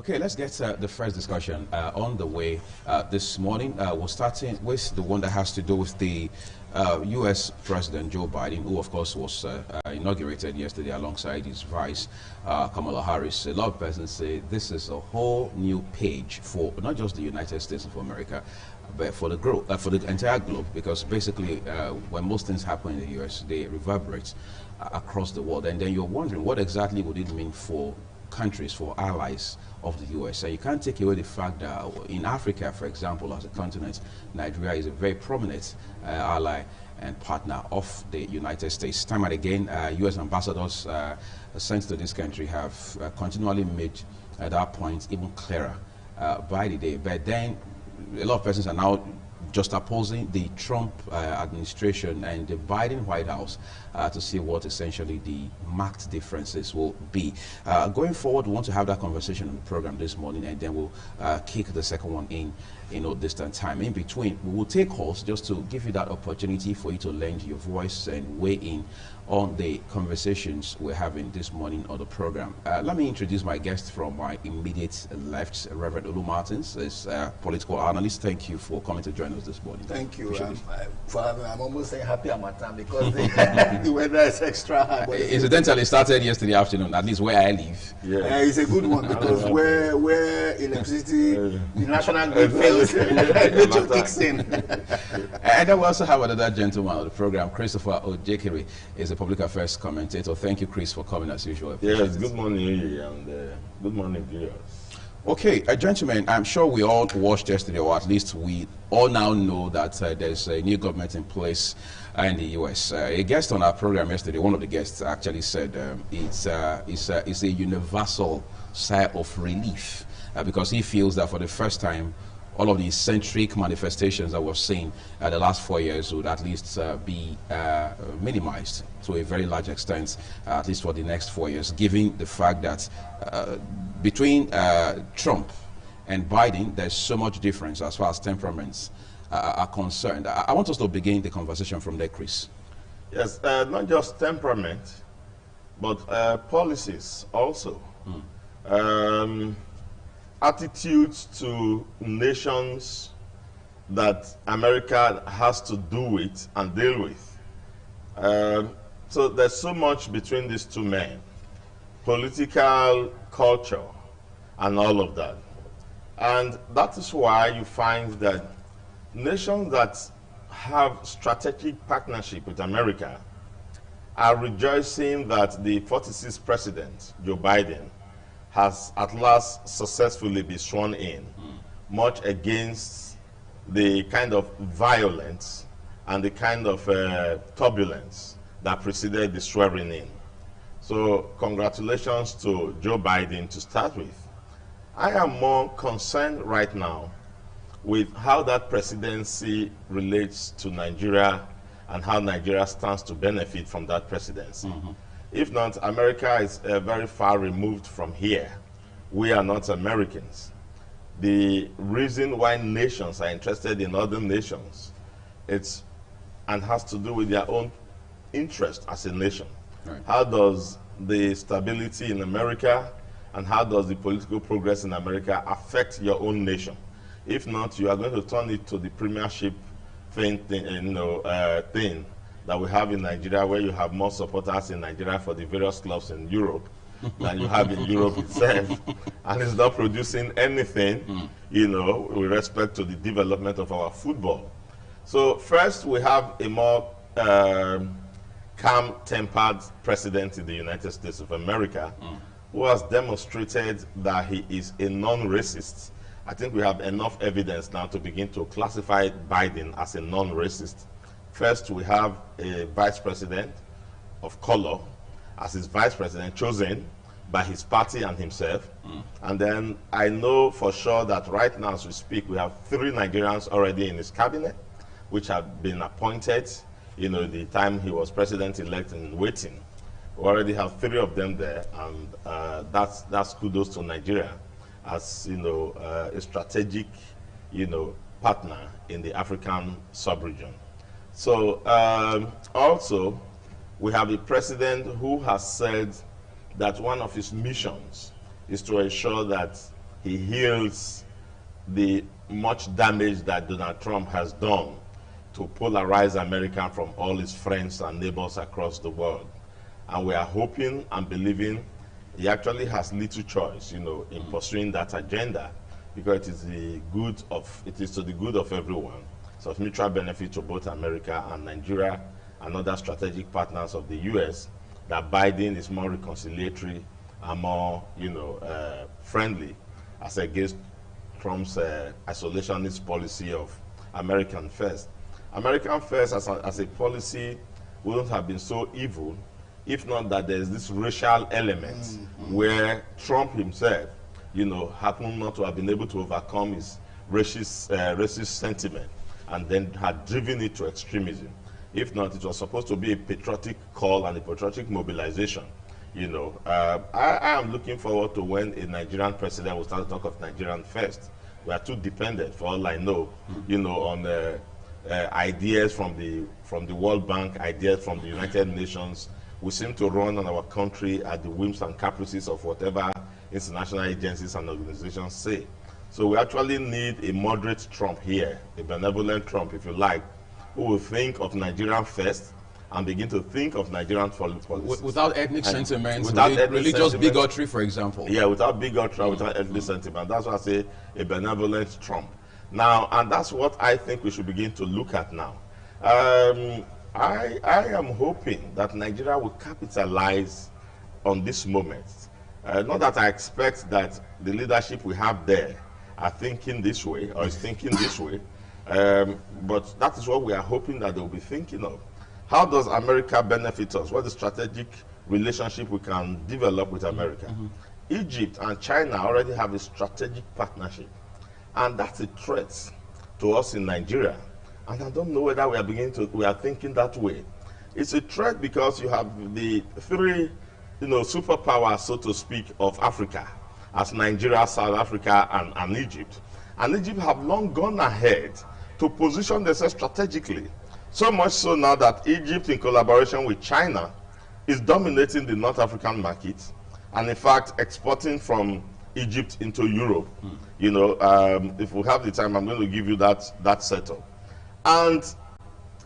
Okay, let's get the first discussion on the way this morning. We're starting with the one that has to do with the U.S. President Joe Biden, who, of course, was inaugurated yesterday alongside his vice, Kamala Harris. A lot of persons say this is a whole new page for not just the United States of America, but for the entire globe, because basically when most things happen in the U.S., they reverberate across the world. And then you're wondering, what exactly would it mean for countries, for allies of the U.S. So you can't take away the fact that in Africa, for example, as a continent, Nigeria is a very prominent ally and partner of the United States. Time and again, U.S. ambassadors sent to this country have continually made that point even clearer by the day. But then a lot of persons are now just opposing the Trump administration and the Biden White House to see what essentially the marked differences will be. Going forward, we want to have that conversation on the program this morning, and then we'll kick the second one in distant time. In between, we will take calls just to give you that opportunity for you to lend your voice and weigh in on the conversations we're having this morning on the program. Let me introduce my guest from my immediate left, Reverend Olu Martins, is a political analyst. Thank you for coming to join us this morning. Thank you. I'm almost saying happy Amatam because the weather is extra high. Incidentally, it started yesterday afternoon, at least where I live. Yeah. It's a good one because where electricity, the national grid fails, nature kicks in. And then we also have another gentleman on the program, Christopher Ojekere, is a public affairs commentator. Thank you, Chris, for coming as usual. Yes, good morning, and good morning, viewers. Okay, gentlemen, I'm sure we all watched yesterday, or at least we all now know that there's a new government in place in the U.S. A guest on our program yesterday, one of the guests actually said it's a universal sigh of relief because he feels that for the first time, all of the eccentric manifestations that we've seen the last 4 years would at least be minimized to a very large extent, at least for the next 4 years, given the fact that between Trump and Biden, there's so much difference as far as temperaments are concerned. I want us to begin the conversation from there, Chris. Yes, not just temperament, but policies also. Attitudes to nations that America has to do with and deal with. So there's so much between these two men. Political culture and all of that. And that is why you find that nations that have strategic partnership with America are rejoicing that the 46th president, Joe Biden, has at last successfully been sworn in, much against the kind of violence and the kind of turbulence that preceded the swearing in. So congratulations to Joe Biden to start with. I am more concerned right now with how that presidency relates to Nigeria and how Nigeria stands to benefit from that presidency. If not, America is very far removed from here. We are not Americans. The reason why nations are interested in other nations, has to do with their own interest as a nation. Right. How does the stability in America and how does the political progress in America affect your own nation? If not, you are going to turn it to the premiership thing that we have in Nigeria, where you have more supporters in Nigeria for the various clubs in Europe than you have in Europe itself, and it's not producing anything, with respect to the development of our football. So first, we have a more calm-tempered president in the United States of America who has demonstrated that he is a non-racist. I think we have enough evidence now to begin to classify Biden as a non-racist. First, we have a vice president of color as his vice president chosen by his party and himself. And then I know for sure that right now as we speak, we have 3 Nigerians already in his cabinet, which have been appointed, the time he was president-elect in waiting. We already have 3 of them there, and that's kudos to Nigeria as, a strategic, partner in the African sub-region. So also, we have a president who has said that one of his missions is to ensure that he heals the much damage that Donald Trump has done to polarize America from all his friends and neighbors across the world. And we are hoping and believing he actually has little choice, you know, in pursuing that agenda, because it is to the good of everyone. So it's mutual benefit to both America and Nigeria and other strategic partners of the U.S. that Biden is more reconciliatory and more, you know, friendly as against Trump's isolationist policy of American first. American first as a policy wouldn't have been so evil if not that there's this racial element where Trump himself, you know, happened not to have been able to overcome his racist sentiment and then had driven it to extremism. If not, it was supposed to be a patriotic call and a patriotic mobilization. You know, I am looking forward to when a Nigerian president will start to talk of Nigerian first. We are too dependent, for all I know, you know, on ideas from the World Bank, ideas from the United Nations. We seem to run on our country at the whims and caprices of whatever international agencies and organizations say. So we actually need a moderate Trump here, a benevolent Trump, if you like, who will think of Nigeria first and begin to think of Nigerian policies. Without ethnic sentiments, without religious bigotry, for example. Yeah, without bigotry, without ethnic sentiment. That's why I say a benevolent Trump. Now, and that's what I think we should begin to look at now. I am hoping that Nigeria will capitalize on this moment. Not that I expect that the leadership we have there are thinking this way or is thinking this way, but that is what we are hoping that they will be thinking of. How does America benefit us? What is the strategic relationship we can develop with America? Egypt and China already have a strategic partnership, and that's a threat to us in Nigeria. And I don't know whether we are thinking that way. It's a threat because you have the three, you know, superpowers, so to speak, of Africa, as Nigeria, South Africa, and Egypt. And Egypt have long gone ahead to position themselves strategically. So much so now that Egypt, in collaboration with China, is dominating the North African market, and in fact exporting from Egypt into Europe. You know, if we have the time, I'm going to give you that setup. And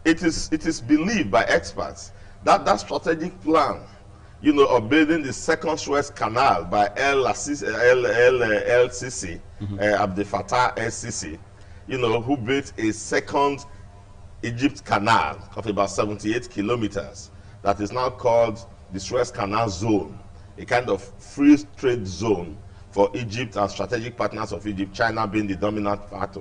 it is believed by experts that that strategic plan, you know, of building the second Suez Canal by LCC, Abdel Fattah el-Sisi, you know, who built a second Egypt Canal of about 78 kilometers that is now called the Suez Canal Zone, a kind of free trade zone for Egypt and strategic partners of Egypt, China being the dominant factor,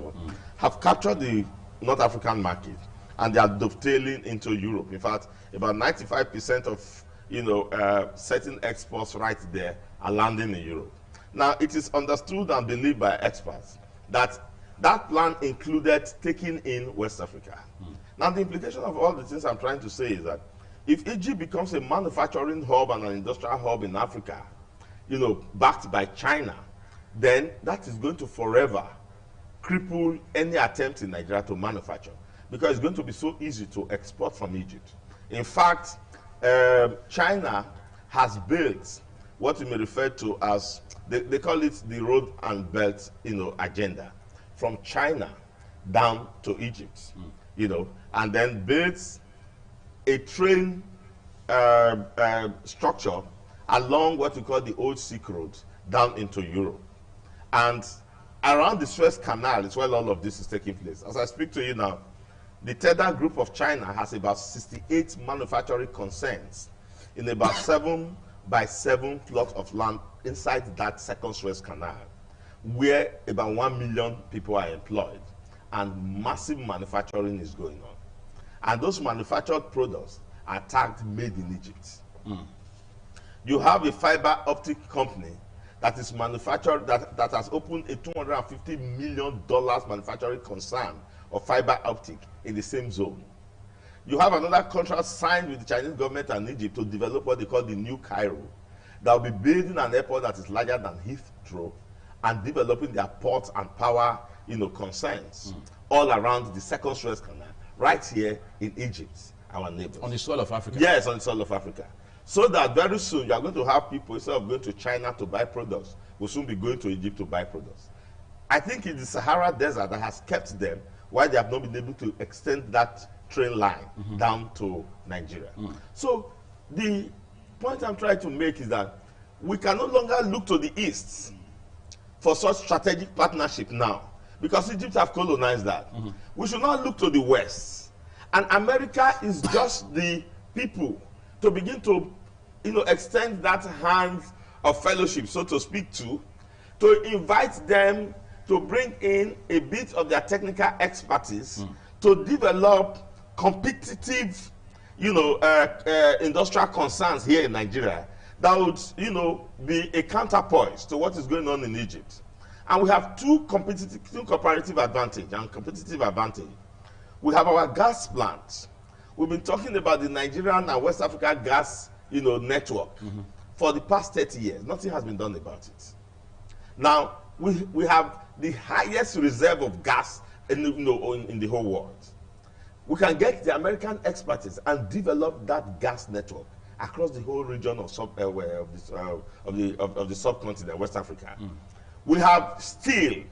have captured the North African market, and they are dovetailing into Europe. In fact, about 95% of, you know, certain exports right there are landing in Europe. Now, it is understood and believed by experts that that plan included taking in West Africa. Now, the implication of all the things I'm trying to say is that if Egypt becomes a manufacturing hub and an industrial hub in Africa, you know, backed by China, then that is going to forever cripple any attempt in Nigeria to manufacture, because it's going to be so easy to export from Egypt. In fact, China has built what we may refer to as, they call it the road and belt, you know, agenda, from China down to Egypt, you know, and then built a train structure along what we call the old Silk Road down into Europe. And around the Suez Canal is where all of this is taking place. As I speak to you now, the Tether Group of China has about 68 manufacturing concerns in about 7 by 7 plots of land inside that second Suez Canal, where about 1 million people are employed, and massive manufacturing is going on. And those manufactured products are tagged made in Egypt. You have a fiber optic company that is manufactured, that has opened a $250 million manufacturing concern of fiber optic in the same zone. You have another contract signed with the Chinese government and Egypt to develop what they call the New Cairo, that will be building an airport that is larger than Heathrow and developing their port and power, you know, concerns all around the second Suez Canal, right here in Egypt, our neighbors. On the soil of Africa? Yes, on the soil of Africa. So that very soon you are going to have people, instead of going to China to buy products, will soon be going to Egypt to buy products. I think it's the Sahara Desert that has kept them, why they have not been able to extend that train line down to Nigeria. So the point I'm trying to make is that we can no longer look to the East for such strategic partnership now, because Egypt have colonized that. We should not look to the West. And America is just the people to begin to, extend that hand of fellowship, so to speak, to invite them to bring in a bit of their technical expertise to develop competitive, industrial concerns here in Nigeria that would, be a counterpoise to what is going on in Egypt. And we have two comparative advantage and competitive advantage. We have our gas plants. We've been talking about the Nigerian and West Africa gas, network for the past 30 years. Nothing has been done about it. Now, we have the highest reserve of gas in the whole world. We can get the American expertise and develop that gas network across the whole region of the subcontinent, West Africa. We have steel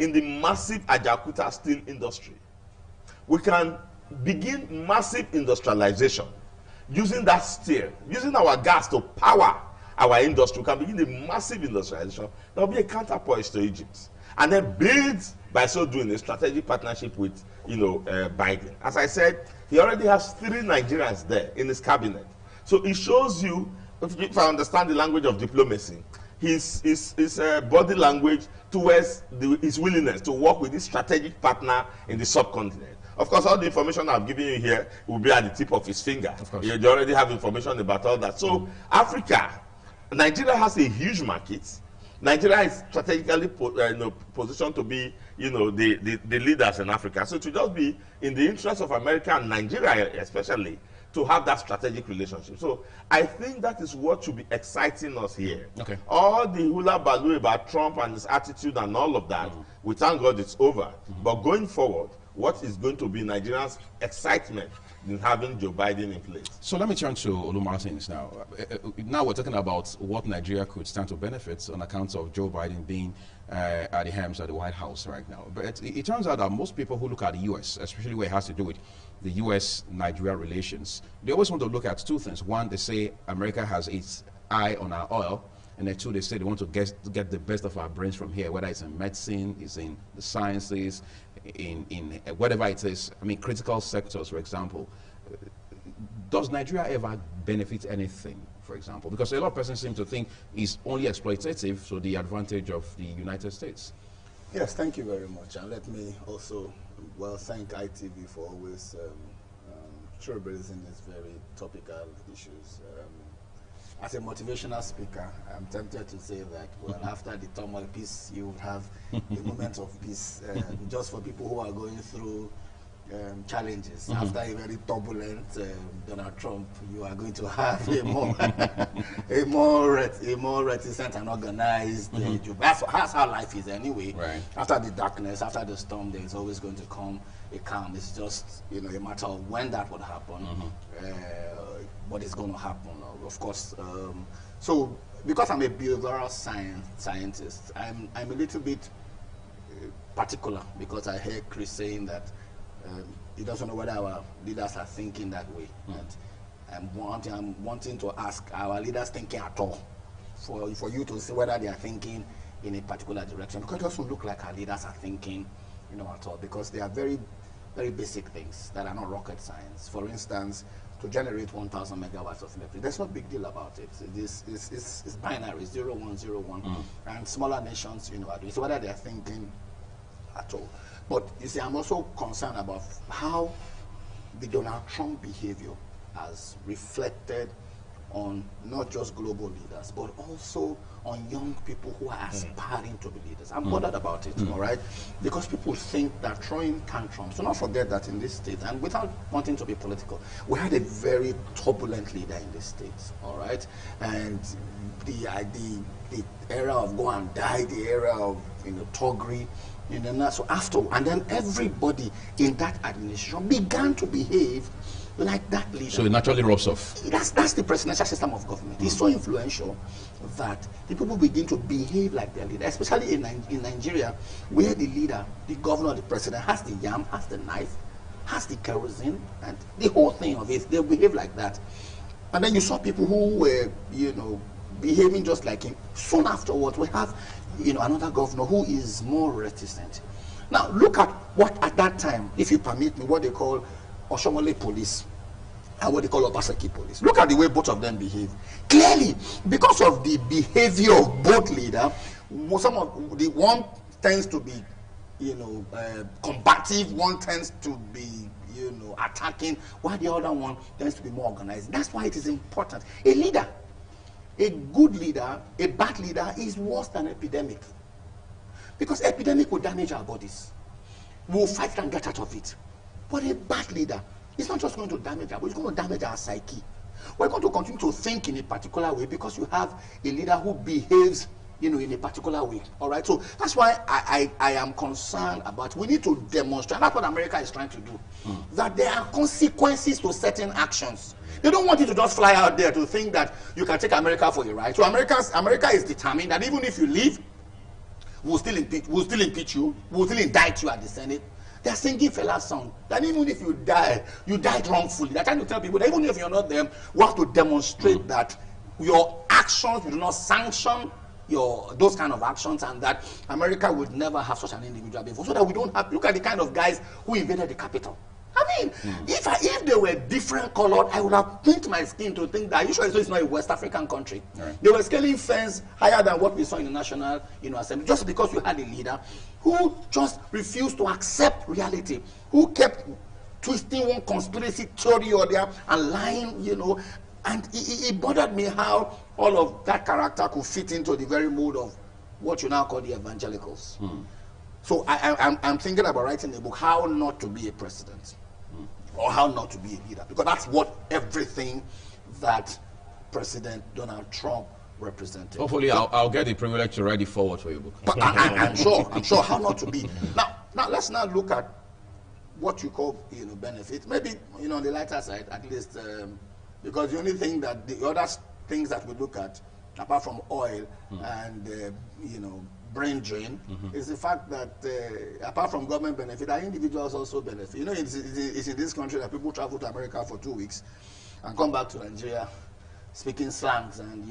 in the massive Ajaokuta steel industry. We can begin massive industrialization using that steel, using our gas to power our industry. We can begin a massive industrialization that will be a counterpoise to Egypt, and then build, by so doing, a strategic partnership with Biden. As I said, he already has 3 Nigerians there in his cabinet. So it shows you, if I understand the language of diplomacy, his body language towards his willingness to work with this strategic partner in the subcontinent. Of course, all the information I've given you here will be at the tip of his finger. Of course. You already have information about all that. So Africa, Nigeria has a huge market. Nigeria is strategically positioned to be, the leaders in Africa. So it will just be in the interest of America and Nigeria especially to have that strategic relationship. So I think that is what should be exciting us here. Okay. All the hula baloo about Trump and his attitude and all of that, we thank God it's over. But going forward, what is going to be Nigeria's excitement in having Joe Biden in place? So let me turn to Olu Martins now. Now we're talking about what Nigeria could stand to benefit on account of Joe Biden being at the helms of the White House right now. But it turns out that most people who look at the U.S., especially where it has to do with the U.S.-Nigeria relations, they always want to look at 2 things. One, they say America has its eye on our oil. And then 2, they say they want to get the best of our brains from here, whether it's in medicine, it's in the sciences, in whatever it is. I mean, critical sectors, for example. Does Nigeria ever benefit anything, for example? Because a lot of persons seem to think it's only exploitative to the advantage of the United States. Yes, thank you very much. And let me also, thank ITV for always trailblazing these very topical issues. As a motivational speaker, I'm tempted to say that, after the turmoil, peace, you will have a moment of peace, just for people who are going through challenges. After a very turbulent Donald Trump, you are going to have a more reticent and organized. That's how life is anyway. Right. After the darkness, after the storm, there is always going to come a calm. It's just a matter of when that would happen. What is going to happen, of course. So, because I'm a behavioral scientist, I'm a little bit particular, because I hear Chris saying that he doesn't know whether our leaders are thinking that way. And I'm wanting to ask, are our leaders thinking at all? For you to see whether they are thinking in a particular direction, because it doesn't look like our leaders are thinking, at all, because they are very, very basic things that are not rocket science. For instance, to generate 1,000 megawatts of electricity, there's no big deal about it. It's binary, 0, 1, 0, 1. And smaller nations, are doing. So whether they're thinking at all. But you see, I'm also concerned about how the Donald Trump behavior has reflected on not just global leaders, but also on young people who are aspiring to be leaders. I'm bothered about it, all right? Because people think that throwing tantrums, do not forget that in this state, and without wanting to be political, we had a very turbulent leader in this state, all right? And the era of go and die, the era of thuggery. So after, and then everybody in that administration began to behave like that leader. So it naturally rubs off. That's the presidential system of government. It's so influential that the people begin to behave like their leader, especially in Nigeria, where the leader, the governor, the president has the yam, has the knife, has the kerosene, and the whole thing of it. They behave like that. And then you saw people who were, behaving just like him. Soon afterwards, we have, another governor who is more reticent. Now, look at what at that time, if you permit me, what they call Oshomole police and what they call Obaseki police. Look at the way both of them behave. Clearly, because of the behavior of both leaders, some of the one tends to be, combative, one tends to be, attacking, while the other one tends to be more organized. That's why it is important. A leader, a good leader, a bad leader is worse than epidemic. Because epidemic will damage our bodies. We'll fight and get out of it. But a bad leader is not just going to damage our body, it's going to damage our psyche. We're going to continue to think in a particular way because you have a leader who behaves in a particular way. All right, so that's why I am concerned about, we need to demonstrate, and that's what America is trying to do, that there are consequences to certain actions. They don't want you to just fly out there to think that you can take America for a ride. So America is determined that even if you leave, we'll still impeach you, we'll still indict you at the Senate. They're singing Fela's song, that even if you die, you died wrongfully. They're trying to tell people that even if you're not them, we have to demonstrate that your actions do not sanction those kind of actions, and that America would never have such an individual before, so that we don't have, look at the kind of guys who invaded the Capitol. I mean, if they were different colored, I would have pinched my skin to think that, usually it's not a West African country. Right. They were scaling fence higher than what we saw in the National Assembly, just because you had a leader who just refused to accept reality, who kept twisting one conspiracy theory or the other and lying, and it bothered me how all of that character could fit into the very mood of what you now call the evangelicals. So I'm thinking about writing a book, How Not to Be a President, or How Not to Be a Leader, because that's what everything that President Donald Trump represented. Hopefully, I'll get the privilege to write it forward for your book. But I'm sure How Not to Be. Now let's now look at what you call benefits. Maybe on the lighter side, at least, because the only thing that the other things that we look at, apart from oil and brain drain, is the fact that apart from government benefit, our individuals also benefit. It's in this country that people travel to America for 2 weeks and come back to Nigeria speaking slangs, and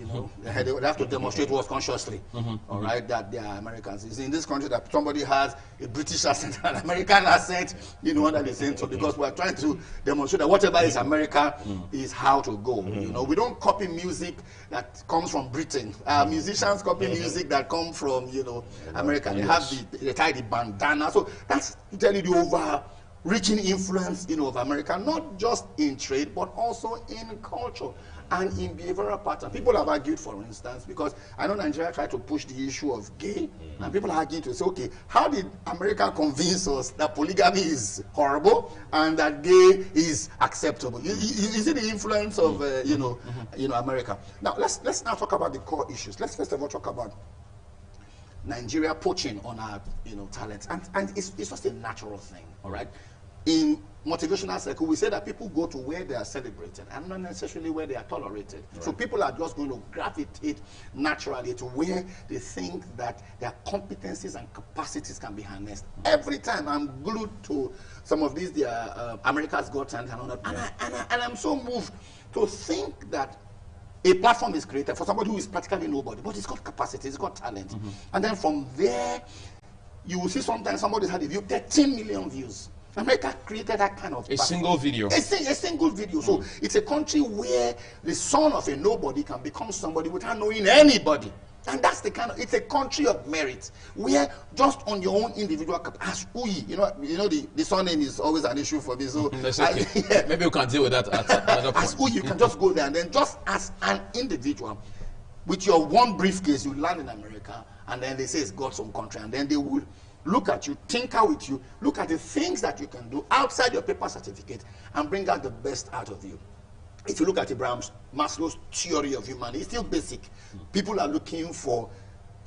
they have to demonstrate what's consciously, all right, that they are Americans. It's in this country that somebody has a British accent and an American accent, under the same. So because we're trying to demonstrate that whatever is America is how to go. We don't copy music that comes from Britain. Musicians copy music that come from America. They tie the bandana. So that's really the overreaching influence of America, not just in trade but also in culture and in behavioral pattern. People have argued, for instance, because I know Nigeria tried to push the issue of gay, and people are arguing to say, okay, how did America convince us that polygamy is horrible and that gay is acceptable? You see the influence of America. Now let's now talk about the core issues. Let's first of all talk about Nigeria poaching on our talents, and it's just a natural thing, all right? In motivational circle, we say that people go to where they are celebrated and not necessarily where they are tolerated. Right. So people are just going to gravitate naturally to where they think that their competencies and capacities can be harnessed. Every time I'm glued to some of these, America's Got Talent and all that, and I'm so moved to think that a platform is created for somebody who is practically nobody, but it's got capacity, it's got talent. And then from there, you will see sometimes somebody's had a view, 13 million views. America created that kind of single video. A single video. So it's a country where the son of a nobody can become somebody without knowing anybody. And that's the kind of, it's a country of merit, where just on your own individual, as Uyi, the surname is always an issue for me. So okay. Maybe we can deal with that at another point. As Uyi, you can just go there, and then just as an individual, with your one briefcase, you land in America, and then they say it's God's own country, and then they will look at you, tinker with you, look at the things that you can do outside your paper certificate, and bring out the best out of you. If you look at Abraham Maslow's theory of humanity, it's still basic. People are looking for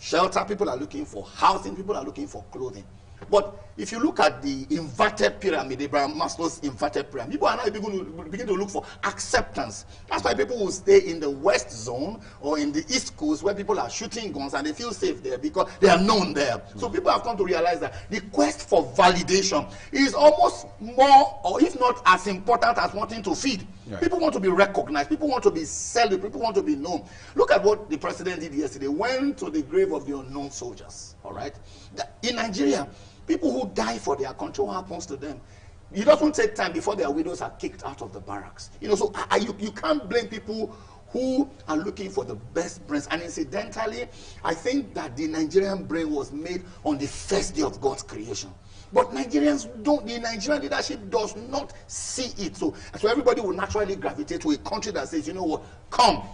shelter, people are looking for housing, people are looking for clothing. But if you look at the inverted pyramid, Abraham Maslow's inverted pyramid, people are now begin to look for acceptance. That's why people will stay in the West Zone or in the East Coast where people are shooting guns and they feel safe there because they are known there. So people have come to realize that the quest for validation is almost more, or if not as important as wanting to feed. Right. People want to be recognized. People want to be celebrated. People want to be known. Look at what the president did yesterday. Went to the grave of the unknown soldiers. All right. In Nigeria, people who die for their country, what happens to them? It doesn't take time before their widows are kicked out of the barracks. You know, so you can't blame people who are looking for the best brains. And incidentally, I think that the Nigerian brain was made on the first day of God's creation. But Nigerians don't, the Nigerian leadership does not see it. So everybody will naturally gravitate to a country that says, you know what, come,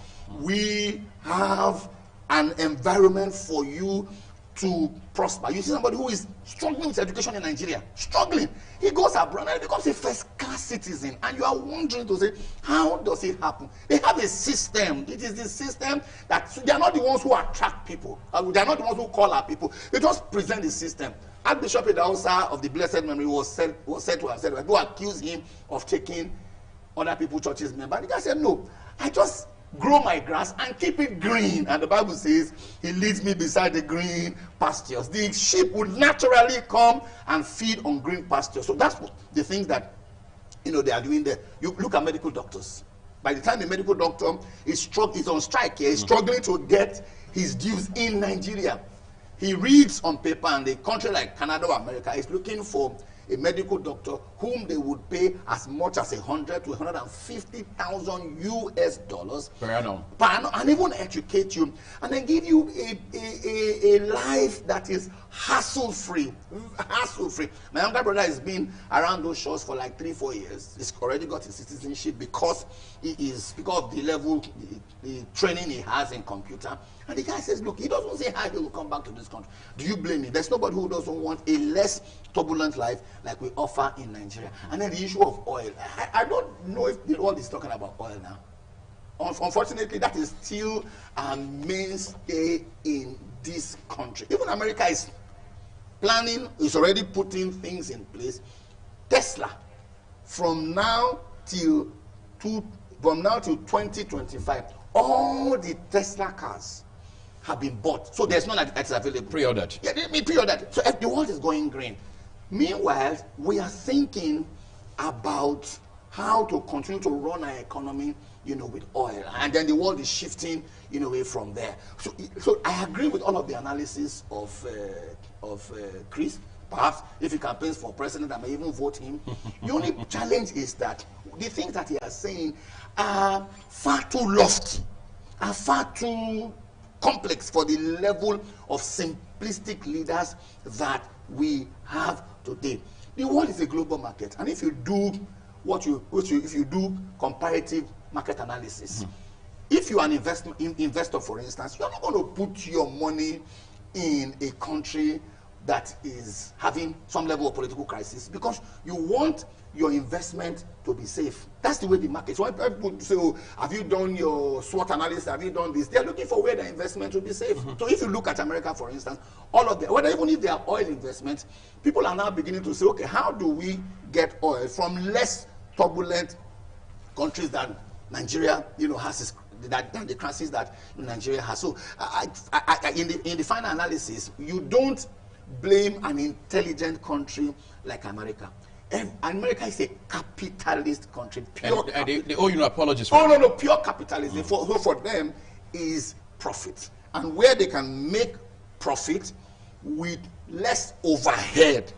we have an environment for you to prosper. You see somebody who is struggling with education in Nigeria, struggling. He goes abroad and becomes a first-class citizen. And you are wondering to say, how does it happen? They have a system. It is the system that they are not the ones who attract people. They are not the ones who call our people. They just present the system. Archbishop Idahosa of the blessed memory was said to have said, who accused him of taking other people's churches member. The guy said, no, I just grow my grass and keep it green. And the Bible says, he leads me beside the green pastures. The sheep would naturally come and feed on green pastures. So that's the things that, you know, they are doing there. You look at medical doctors. By the time the medical doctor is on strike here, he's struggling to get his dues in Nigeria. He reads on paper, and a country like Canada or America is looking for a medical doctor whom they would pay as much as $100,000 to $150,000 US per annum, and even educate you, and then give you a life that is hassle-free. Hassle-free. My younger brother has been around those shores for like 3-4 years. He's already got his citizenship because of the level, the training he has in computer. And the guy says, look, he doesn't say how he will come back to this country. Do you blame me? There's nobody who doesn't want a less turbulent life like we offer in Nigeria. And then the issue of oil. I don't know if the world is talking about oil now. Unfortunately, that is still a mainstay in this country. Even America is planning, is already putting things in place. Tesla, from now till 2025, all the Tesla cars have been bought. So there's none that's available. Pre-ordered. Yeah, pre-ordered. So the world is going green. Meanwhile, we are thinking about how to continue to run our economy, you know, with oil. And then the world is shifting, you know, away from there. So I agree with all of the analysis of Chris. Perhaps if he campaigns for president, I may even vote him. The only challenge is that the things that he is saying are far too lofty, are far too complex for the level of simplistic leaders that we have today. The world is a global market, and if you do if you do comparative market analysis, if you are an investor, for instance, you're not going to put your money in a country that is having some level of political crisis because you want your investment to be safe. That's the way the market. So when people say, oh, have you done your SWOT analysis? Have you done this? They're looking for where their investment will be safe. So if you look at America, for instance, all of them, even if they are oil investments, people are now beginning to say, okay, how do we get oil from less turbulent countries than Nigeria, you know, has the crisis that Nigeria has. So in the final analysis, you don't blame an intelligent country like America. And America is a capitalist country. They owe you no apologies for no, pure capitalism. For them is profit. And where they can make profit with less overhead,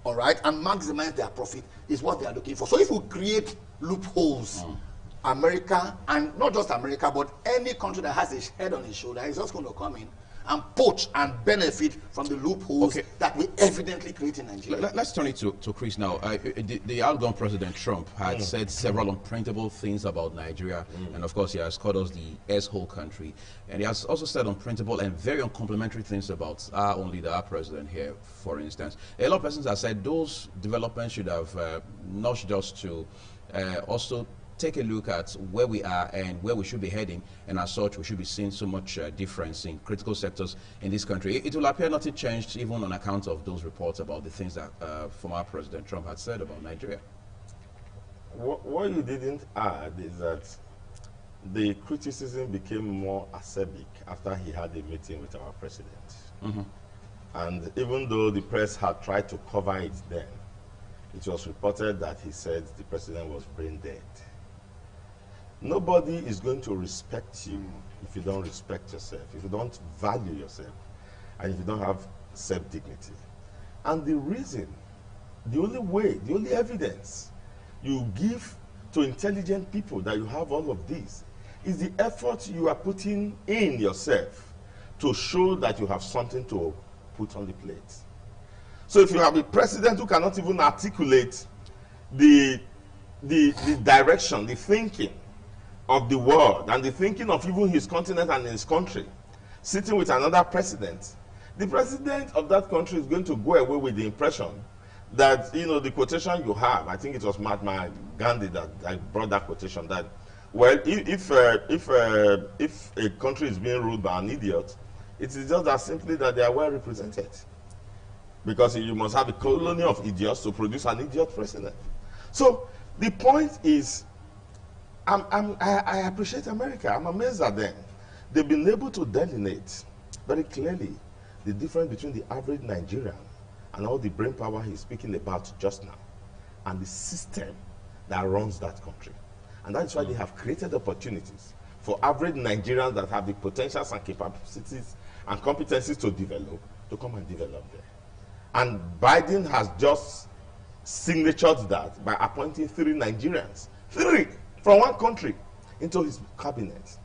all right, and maximize their profit is what they are looking for. So if we create loopholes, America, and not just America, but any country that has a head on its shoulder is just going to come in and poach and benefit from the loopholes that we evidently create in Nigeria. Let's turn it to Chris now. The outgone President Trump had said several unprintable things about Nigeria, and of course he has called us the S-hole country. And he has also said unprintable and very uncomplimentary things about our own leader, our president here, for instance. A lot of persons have said those developments should have nudged us to also take a look at where we are and where we should be heading, and as such, we should be seeing so much difference in critical sectors in this country. It will appear nothing changed, even on account of those reports about the things that former President Trump had said about Nigeria. What you didn't add is that the criticism became more acerbic after he had a meeting with our president. Mm-hmm. And even though the press had tried to cover it then, it was reported that he said the president was brain dead. Nobody is going to respect you if you don't respect yourself, if you don't value yourself, and if you don't have self-dignity. And the reason, the only way, the only evidence you give to intelligent people that you have all of this is the effort you are putting in yourself to show that you have something to put on the plate. So if you have a president who cannot even articulate the direction, the thinking of the world, and the thinking of even his continent and his country, sitting with another president, the president of that country is going to go away with the impression that, you know, the quotation you have, I think it was Mahatma Gandhi that I brought that quotation, that, well, if a country is being ruled by an idiot, it is just as simply that they are well represented. Because you must have a colony of idiots to produce an idiot president. So the point is, I appreciate America. I'm amazed at them. They've been able to delineate very clearly the difference between the average Nigerian and all the brain power he's speaking about just now, and the system that runs that country. And that's why they have created opportunities for average Nigerians that have the potentials and capacities and competencies to develop, to come and develop there. And Biden has just signatured that by appointing 3 Nigerians, 3 from one country, into his cabinet.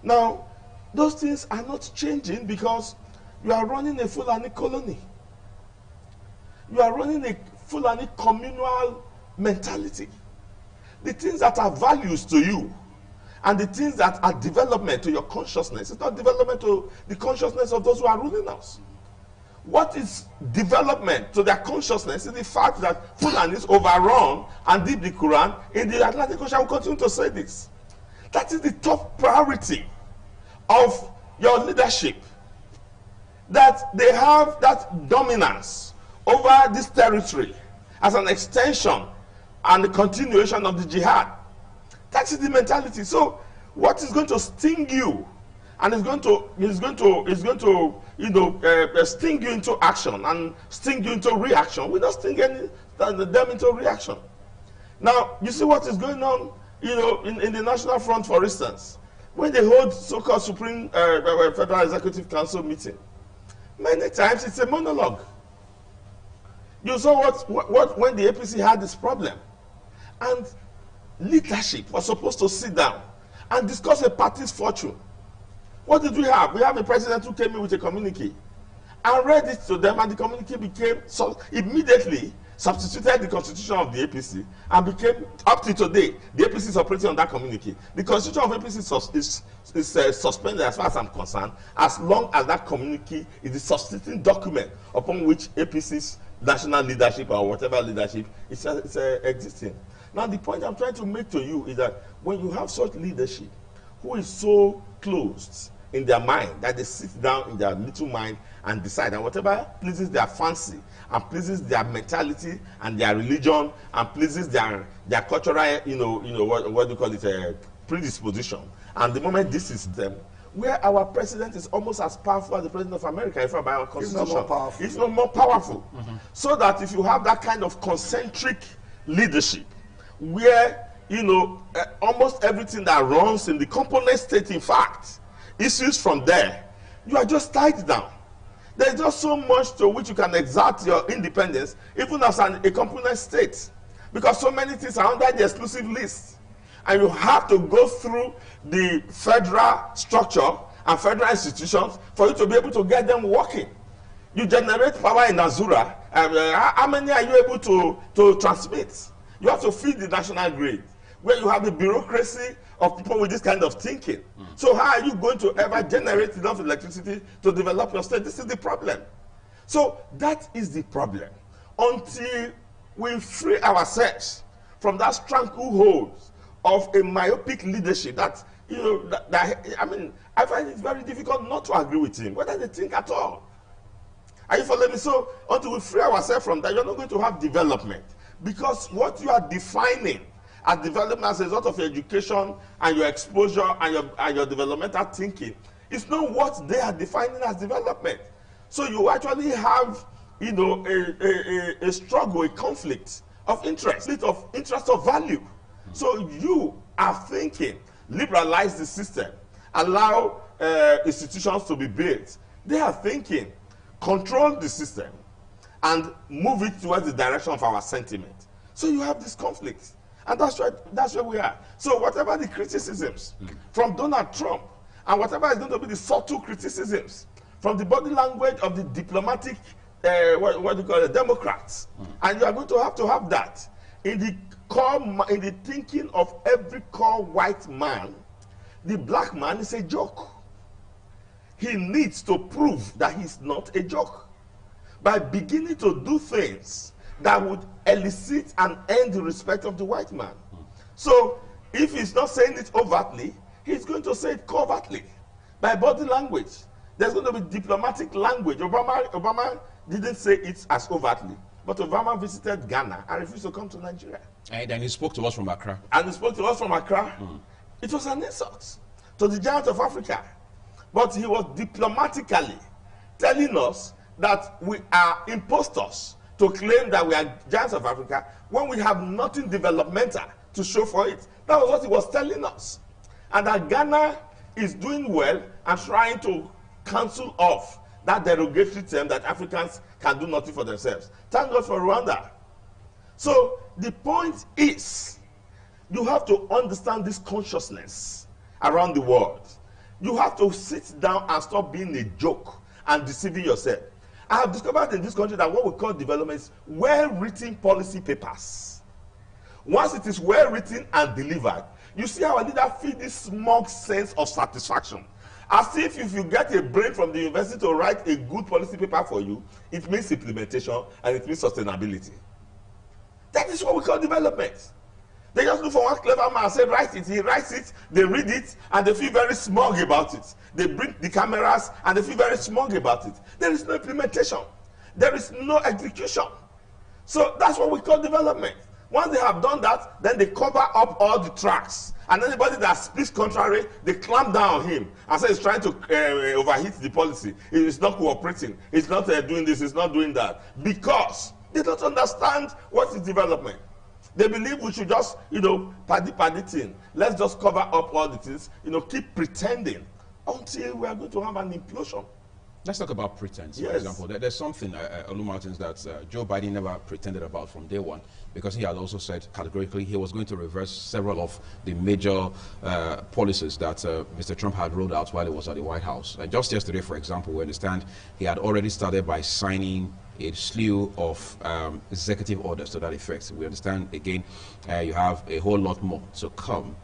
Now, those things are not changing because you are running a Fulani colony. You are running a Fulani communal mentality. The things that are values to you and the things that are development to your consciousness, it's not development to the consciousness of those who are ruling us. What is development to their consciousness is the fact that Fulanis overrun and did the Quran in the Atlantic Ocean. I will continue to say this. That is the top priority of your leadership. That they have that dominance over this territory as an extension and the continuation of the jihad. That is the mentality. So what is going to sting you and is going to sting you into action and sting you into reaction will not sting them into reaction. Now, you see what is going on, in the National Front, for instance, when they hold so-called Supreme Federal Executive Council meeting. Many times it's a monologue. You saw what when the APC had this problem, and leadership was supposed to sit down and discuss a party's fortune. What did we have? We have a president who came in with a communique and read it to them, and the communique became immediately substituted the constitution of the APC and became, up to today, the APC is operating on that communique. The constitution of APC is suspended as far as I'm concerned, as long as that communique is the substituting document upon which APC's national leadership or whatever leadership is existing. Now, the point I'm trying to make to you is that when you have such leadership who is so closed in their mind that they sit down in their little mind and decide, and whatever pleases their fancy and pleases their mentality and their religion and pleases their cultural, what do you call it, predisposition. And the moment this is them, where our president is almost as powerful as the president of America, if by our constitution, it's not more powerful. Mm-hmm. So that if you have that kind of concentric leadership, where almost everything that runs in the component state, in fact, issues from there, you are just tied down. There's just so much to which you can exert your independence, even as a component state, because so many things are under the exclusive list. And you have to go through the federal structure and federal institutions for you to be able to get them working. You generate power in Azura. How many are you able to transmit? You have to feed the national grid, where you have the bureaucracy of people with this kind of thinking. So how are you going to ever generate enough electricity to develop your state? This is the problem. So that is the problem. Until we free ourselves from that stranglehold of a myopic leadership that, you know, I mean, I find it very difficult not to agree with him, whether they think at all. Are you following me? So until we free ourselves from that, you're not going to have development. Because what you are defining as development as a result of your education and your exposure and your developmental thinking is not what they are defining as development. So you actually have, you know, a struggle, a conflict of interest of value. So you are thinking, liberalize the system, allow institutions to be built. They are thinking, control the system and move it towards the direction of our sentiment. So you have this conflict. And that's where we are. So whatever the criticisms from Donald Trump, and whatever is going to be the subtle criticisms from the body language of the diplomatic, what do you call it, Democrats, and you are going to have that in the core, in the thinking of every core white man. The black man is a joke. He needs to prove that he's not a joke by beginning to do things that would elicit and earn the respect of the white man. So if he's not saying it overtly, he's going to say it covertly by body language. There's going to be diplomatic language. Obama didn't say it as overtly, but Obama visited Ghana and refused to come to Nigeria. And then he spoke to us from Accra. It was an insult to the giant of Africa. But he was diplomatically telling us that we are impostors to claim that we are giants of Africa when we have nothing developmental to show for it. That was what he was telling us. And that Ghana is doing well and trying to cancel off that derogatory term that Africans can do nothing for themselves. Thank God for Rwanda. So the point is, you have to understand this consciousness around the world. You have to sit down and stop being a joke and deceiving yourself. I have discovered in this country that what we call development is well-written policy papers. Once it is well-written and delivered, you see our leader feel this smug sense of satisfaction. As if you get a brain from the university to write a good policy paper for you, it means implementation and it means sustainability. That is what we call development. They just look for one clever man and say, write it. He writes it, they read it, and they feel very smug about it. They bring the cameras, and they feel very smug about it. There is no implementation. There is no execution. So that's what we call development. Once they have done that, then they cover up all the tracks. And anybody that speaks contrary, they clamp down on him and say he's trying to overheat the policy. He's not cooperating. He's not doing this. He's not doing that. Because they don't understand what is development. They believe we should just, paddy thing. Let's just cover up all the things, keep pretending until we are going to have an implosion. Let's talk about pretense, Yes. for example. There's something, Olu Martins, that Joe Biden never pretended about from day one, because he had also said categorically he was going to reverse several of the major policies that Mr. Trump had rolled out while he was at the White House. Just yesterday, for example, we understand he had already started by signing a slew of executive orders to that effect. We understand, again, you have a whole lot more to come.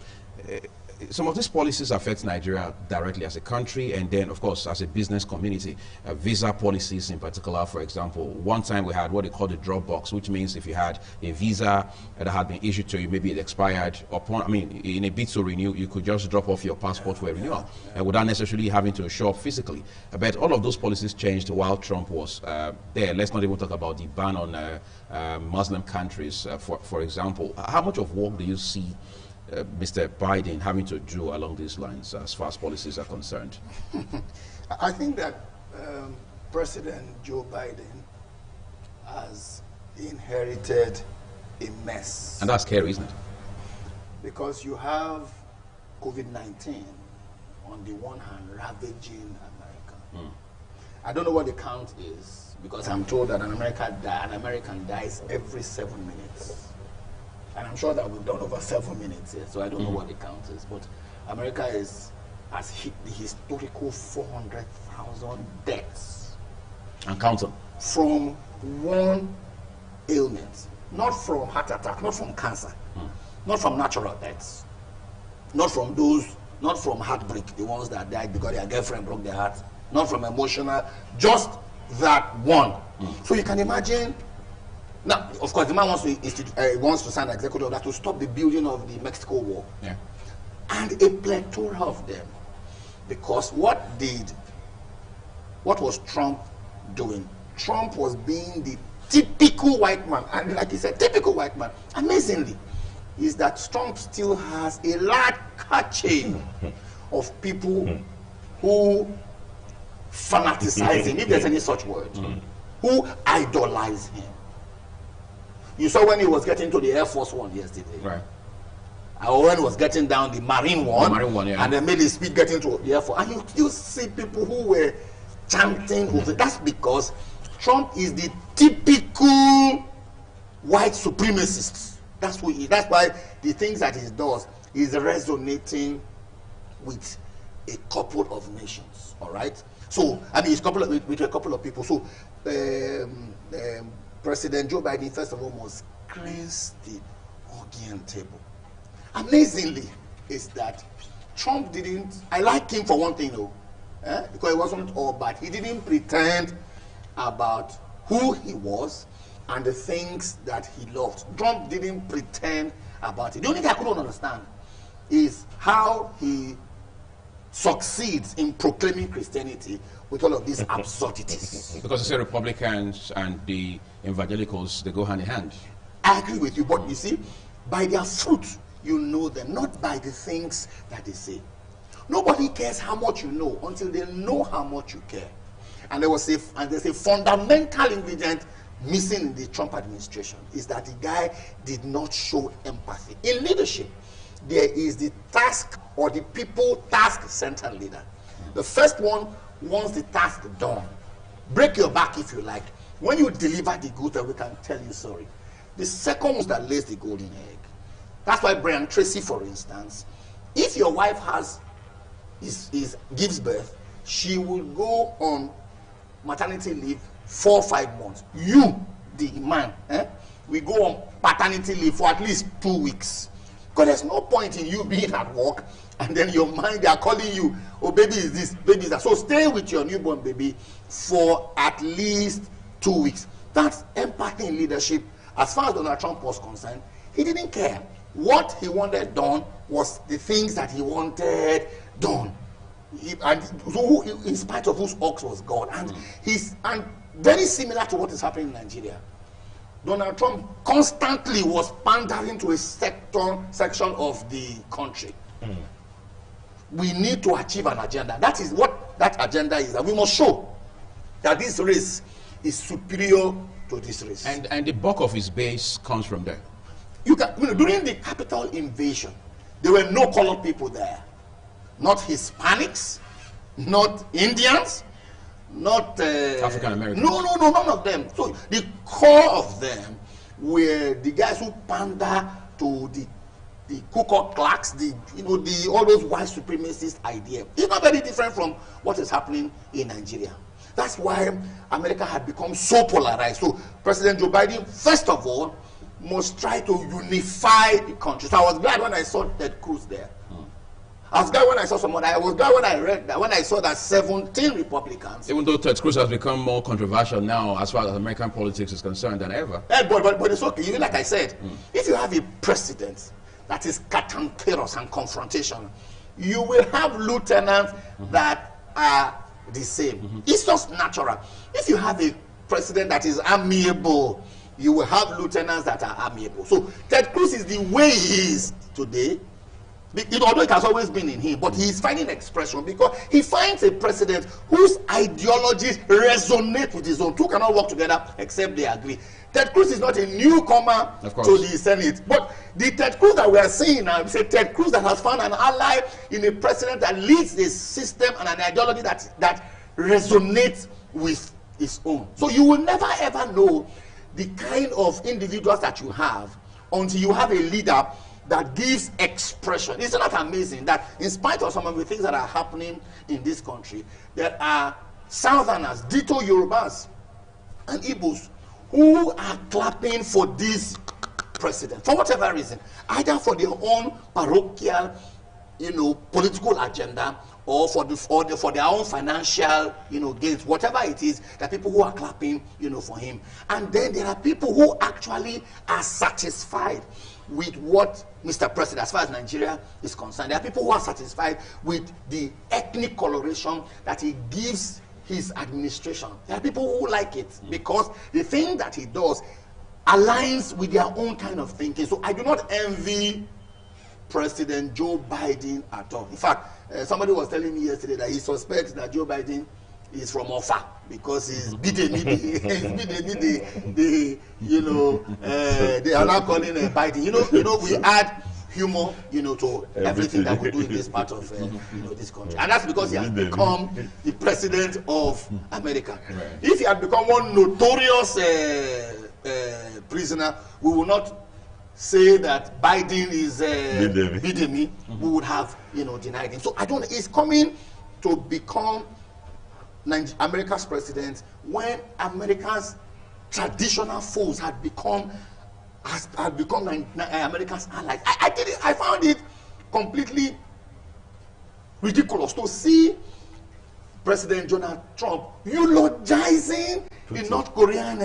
Some of these policies affect Nigeria directly as a country, and then, of course, as a business community. Visa policies in particular, for example. One time we had what they call the drop box, which means if you had a visa that had been issued to you, maybe it expired, in a bid to renew, you could just drop off your passport for a renewal, without necessarily having to show up physically. But all of those policies changed while Trump was there. Let's not even talk about the ban on Muslim countries, for example. How much of work do you see Mr. Biden having to do along these lines as far as policies are concerned? I think that President Joe Biden has inherited a mess. And that's scary, isn't it? Because you have COVID-19 on the one hand ravaging America. I don't know what the count is, because I'm told that an American dies every 7 minutes. And I'm sure that we've done over 7 minutes here, so I don't know what the count is. But America has hit the historical 400,000 deaths. And counting. From one ailment. Not from heart attack, not from cancer, not from natural deaths, not from heartbreak, the ones that died because their girlfriend broke their heart, not from emotional, just that one. So you can imagine Now, of course, the man wants to sign an executive order to stop the building of the Mexico Wall. Yeah. And a plethora of them. Because what was Trump doing? Trump was being the typical white man. And like he said, typical white man. Amazingly, is that Trump still has a large chain of people who fanaticize him, if there's any such word, who idolize him. You saw when he was getting to the Air Force One yesterday. Right. Or when he was getting down the Marine One. The Marine One, yeah. And then made his speech getting to the Air Force. And you see people who were chanting over. That's because Trump is the typical white supremacist. That's who he is. That's why the things that he does is resonating with a couple of nations. All right. So I mean, it's with a couple of people. So President Joe Biden, first of all, must cleanse the Huggian table. Amazingly, is that Trump didn't. I like him for one thing, though, because it wasn't all bad. He didn't pretend about who he was and the things that he loved. Trump didn't pretend about it. The only thing I couldn't understand is how he succeeds in proclaiming Christianity with all of these absurdities. Because you say Republicans and the evangelicals, they go hand in hand. I agree with you, but you see, by their fruit, you know them, not by the things that they say. Nobody cares how much you know until they know how much you care. And there's a fundamental ingredient missing in the Trump administration is that the guy did not show empathy. In leadership, there is the task or the people task-centered leader. The first one wants the task done. Break your back if you like. When you deliver the goods, we can tell you sorry. The second one that lays the golden egg. That's why Brian Tracy, for instance, if your wife gives birth, she will go on maternity leave 4 or 5 months. You, the man, we go on paternity leave for at least 2 weeks. Because there's no point in you being at work and then your mind, they are calling you, oh, baby is this, baby is that. So stay with your newborn baby for at least 2 weeks. That's empathy in leadership. As far as Donald Trump was concerned, he didn't care. What he wanted done was the things that he wanted done. In spite of whose ox was God. And and very similar to what is happening in Nigeria. Donald Trump constantly was pandering to a section of the country. We need to achieve an agenda. That is what that agenda is. And we must show that this race is superior to this race. And the bulk of his base comes from there. During the Capitol invasion, there were no colored people there. Not Hispanics, not Indians, not African Americans. No, none of them. So the core of them were the guys who pander to the Ku Klux Klan, the always white supremacist idea. It's not very different from what is happening in Nigeria. That's why America had become so polarized. So President Joe Biden, first of all, must try to unify the country. So I was glad when I saw Ted Cruz there. I was glad when I saw someone. I was glad when I read that, when I saw that 17 Republicans. Even though Ted Cruz has become more controversial now as far as American politics is concerned than ever. But it's okay. Even like I said, if you have a president that is cantankerous and confrontational, you will have lieutenants that are the same. It's just natural. If you have a president that is amiable, you will have lieutenants that are amiable. So Ted Cruz is the way he is today. Although it has always been in him, but he is finding expression because he finds a president whose ideologies resonate with his own. Two cannot work together except they agree. Ted Cruz is not a newcomer to the Senate, but the Ted Cruz that we are seeing now is a Ted Cruz that has found an ally in a president that leads a system and an ideology that resonates with his own. So you will never ever know the kind of individuals that you have until you have a leader that gives expression. Isn't that amazing that in spite of some of the things that are happening in this country, there are Southerners, ditto Yorubas and Igbos, who are clapping for this president for whatever reason, either for their own parochial, political agenda, or for their own financial, gains, whatever it is. There are people who are clapping, for him, and then there are people who actually are satisfied with what Mr. President, as far as Nigeria is concerned. There are people who are satisfied with the ethnic coloration that he gives his administration. There are people who like it because the thing that he does aligns with their own kind of thinking. So I do not envy President Joe Biden at all. In fact, somebody was telling me yesterday that he suspects that Joe Biden is from Ofa because he's Bidemi. They are now calling Biden. We add humor, to everything that we do in this part of this country, and that's because he has become the president of America. Right. If he had become one notorious prisoner, we will not say that Biden is Bidemi. We would have denied him. So I don't. He's coming to become America's president when America's traditional foes had become America's allies. I found it completely ridiculous to see President Donald Trump eulogizing the North Korean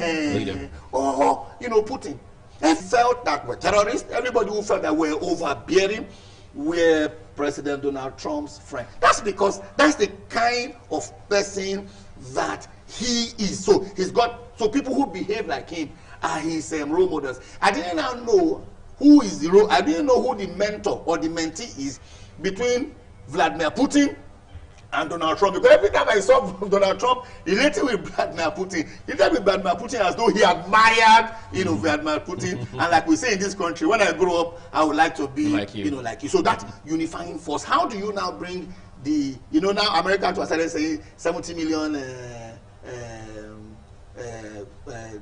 or Putin. They felt that were terrorists. Everybody who felt that were overbearing were President Donald Trump's friend. That's because that's the kind of person that he is. So people who behave like him are his role models. I didn't now know who is I didn't know who the mentor or the mentee is between Vladimir Putin and Donald Trump. Because every time I saw Donald Trump relating with Vladimir Putin, he related with Vladimir Putin as though he admired, Vladimir Putin. And like we say in this country, when I grow up, I would like to be like you. Like you. So that unifying force. How do you now bring the, now America to a certain saying 70 million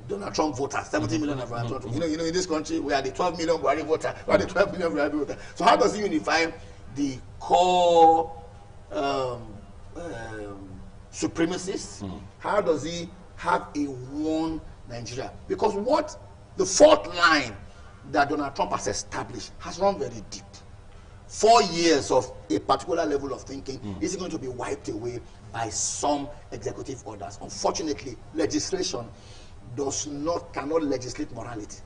Donald Trump voters, 70 million of Donald Trump. In this country, we are the 12 million Buhari voter, we are the 12 million Buhari voter. So how does he unify the core supremacists? How does he have a one Nigeria? Because what the fourth line that Donald Trump has established has run very deep. 4 years of a particular level of thinking is going to be wiped away by some executive orders. Unfortunately, legislation cannot legislate morality.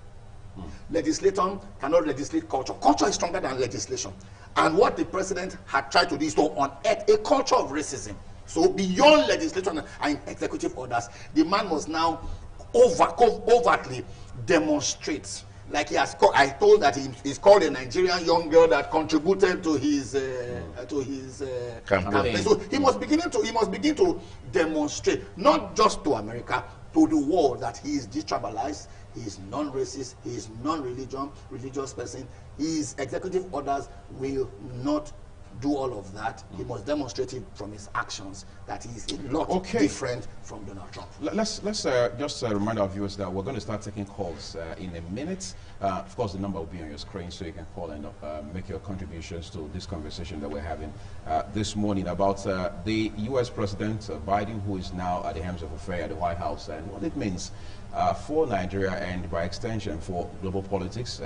Legislation cannot legislate culture. Culture is stronger than legislation. And what the president had tried to do is to unearth a culture of racism. So beyond legislation and executive orders, the man must now overtly demonstrate. Like he has called, I told that he's called a Nigerian young girl that contributed to his campaign. So he must begin to demonstrate, not just to America, to the world, that he is detribalized, he is non-racist, he is religious person. His executive orders will not do all of that. He must demonstrate it from his actions that he is a lot different from Donald Trump. Let's just remind our viewers that we're going to start taking calls in a minute. Of course, the number will be on your screen, so you can call and make your contributions to this conversation that we're having this morning about the U.S. President Biden, who is now at the helm of affairs at the White House, and what it means for Nigeria and by extension for global politics.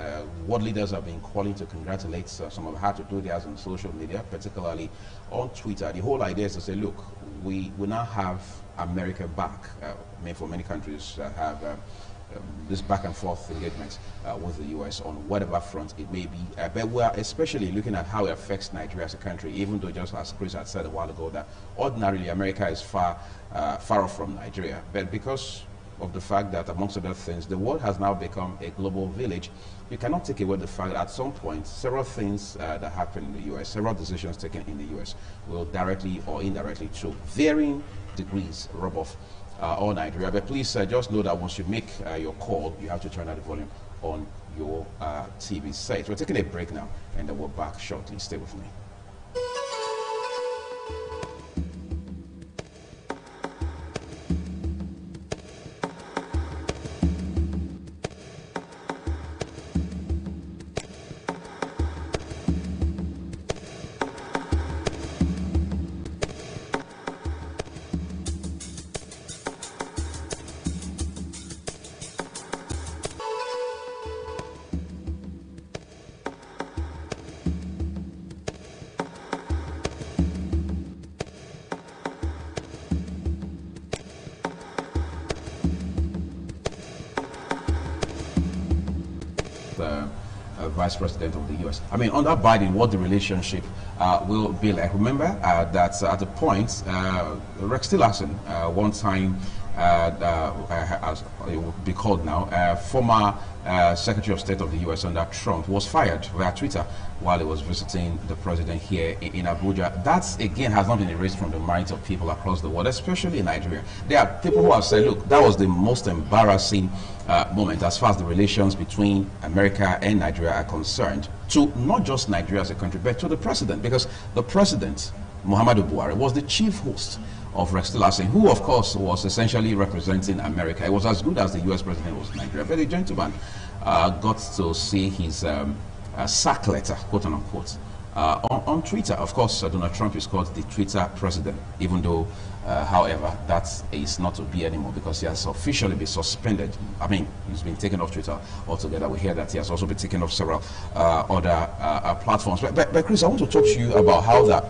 World leaders have been calling to congratulate. Some have had to do theirs on social media, particularly on Twitter. The whole idea is to say, look, we now have America back. For many countries have this back and forth engagement with the U.S. on whatever front it may be. But we're especially looking at how it affects Nigeria as a country, even though, just as Chris had said a while ago, that ordinarily America is far off from Nigeria. But because of the fact that, amongst other things, the world has now become a global village, you cannot take away the fact that at some point, several things that happen in the U.S., several decisions taken in the U.S. will directly or indirectly, to varying degrees, rub off on Nigeria. But please just know that once you make your call, you have to turn down the volume on your TV set. We're taking a break now, and then we're back shortly. Stay with me. vice president of the U.S. I mean, under Biden, what the relationship will be like. Remember that at the point, Rex Tillerson, one time, as it would be called now, former Secretary of State of the U.S. under Trump, was fired via Twitter while he was visiting the president here in Abuja. That, again, has not been erased from the minds of people across the world, especially in Nigeria. There are people who have said, look, that was the most embarrassing moment as far as the relations between America and Nigeria are concerned, to not just Nigeria as a country, but to the president, because the president, Muhammadu Buhari, was the chief host of Rex Tillerson, who, of course, was essentially representing America. It was as good as the U.S. president was Nigeria. But the gentleman got to see his sack letter, quote unquote, on Twitter. Of course, Donald Trump is called the Twitter president, even though, however, that is not to be anymore because he has officially been suspended. I mean, he's been taken off Twitter altogether. We hear that he has also been taken off several other platforms. But Chris, I want to talk to you about how that,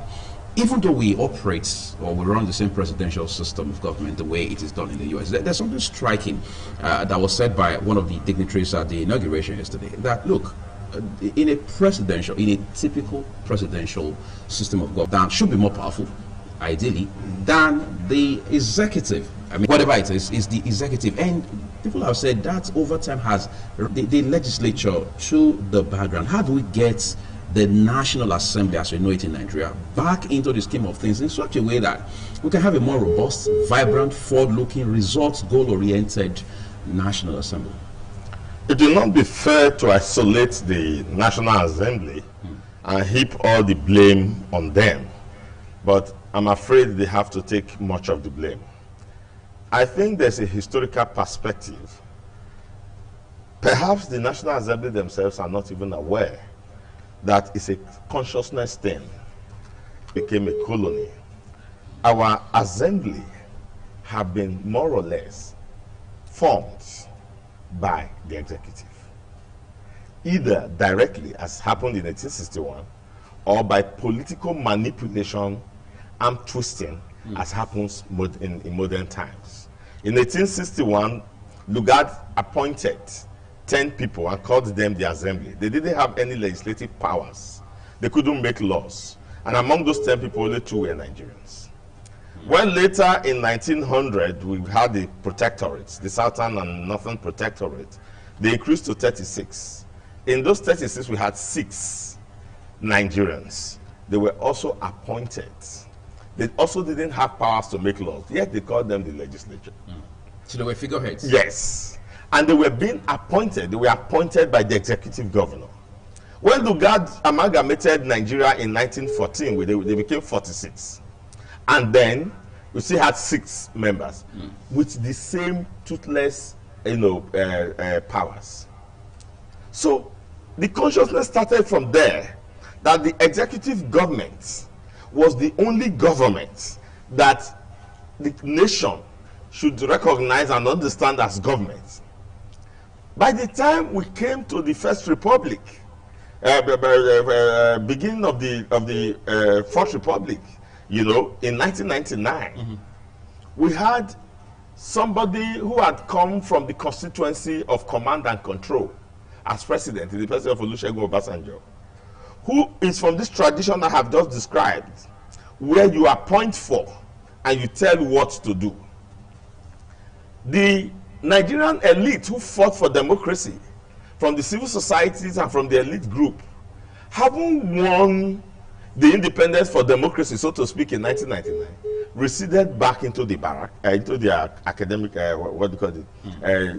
even though we operate or we run the same presidential system of government the way it is done in the U.S., there's something striking that was said by one of the dignitaries at the inauguration yesterday, that, look, in a typical presidential system of government, should be more powerful, ideally, than the executive. I mean, whatever it is the executive. And people have said that over time has the legislature to the background. How do we get the National Assembly, as we know it in Nigeria, back into the scheme of things in such a way that we can have a more robust, vibrant, forward-looking, results, goal-oriented National Assembly? It will not be fair to isolate the National Assembly and heap all the blame on them. But I'm afraid they have to take much of the blame. I think there's a historical perspective. Perhaps the National Assembly themselves are not even aware that it's a consciousness thing, became a colony. Our assembly have been more or less formed by the executive, either directly, as happened in 1861, or by political manipulation and twisting, as happens in modern times. In 1861, Lugard appointed 10 people and called them the assembly. They didn't have any legislative powers. They couldn't make laws. And among those 10 people, only 2 were Nigerians. When later in 1900, we had the protectorates, the Southern and Northern Protectorate, they increased to 36. In those 36, we had 6 Nigerians. They were also appointed. They also didn't have powers to make laws, yet they called them the legislature. So they were figureheads? Yes. And they were being appointed. They were appointed by the executive governor. When Lugard amalgamated Nigeria in 1914, they became 46. And then we still had 6 members with the same toothless, powers. So the consciousness started from there, that the executive government was the only government that the nation should recognize and understand as government. By the time we came to the First Republic, beginning of the Fourth Republic, in 1999, we had somebody who had come from the constituency of command and control as president, the president of Olusegun Obasanjo, who is from this tradition I have just described, where you appoint for and you tell what to do. The Nigerian elite who fought for democracy, from the civil societies and from the elite group, haven't won the independence for democracy, so to speak, in 1999, receded back into the barrack, into their academic,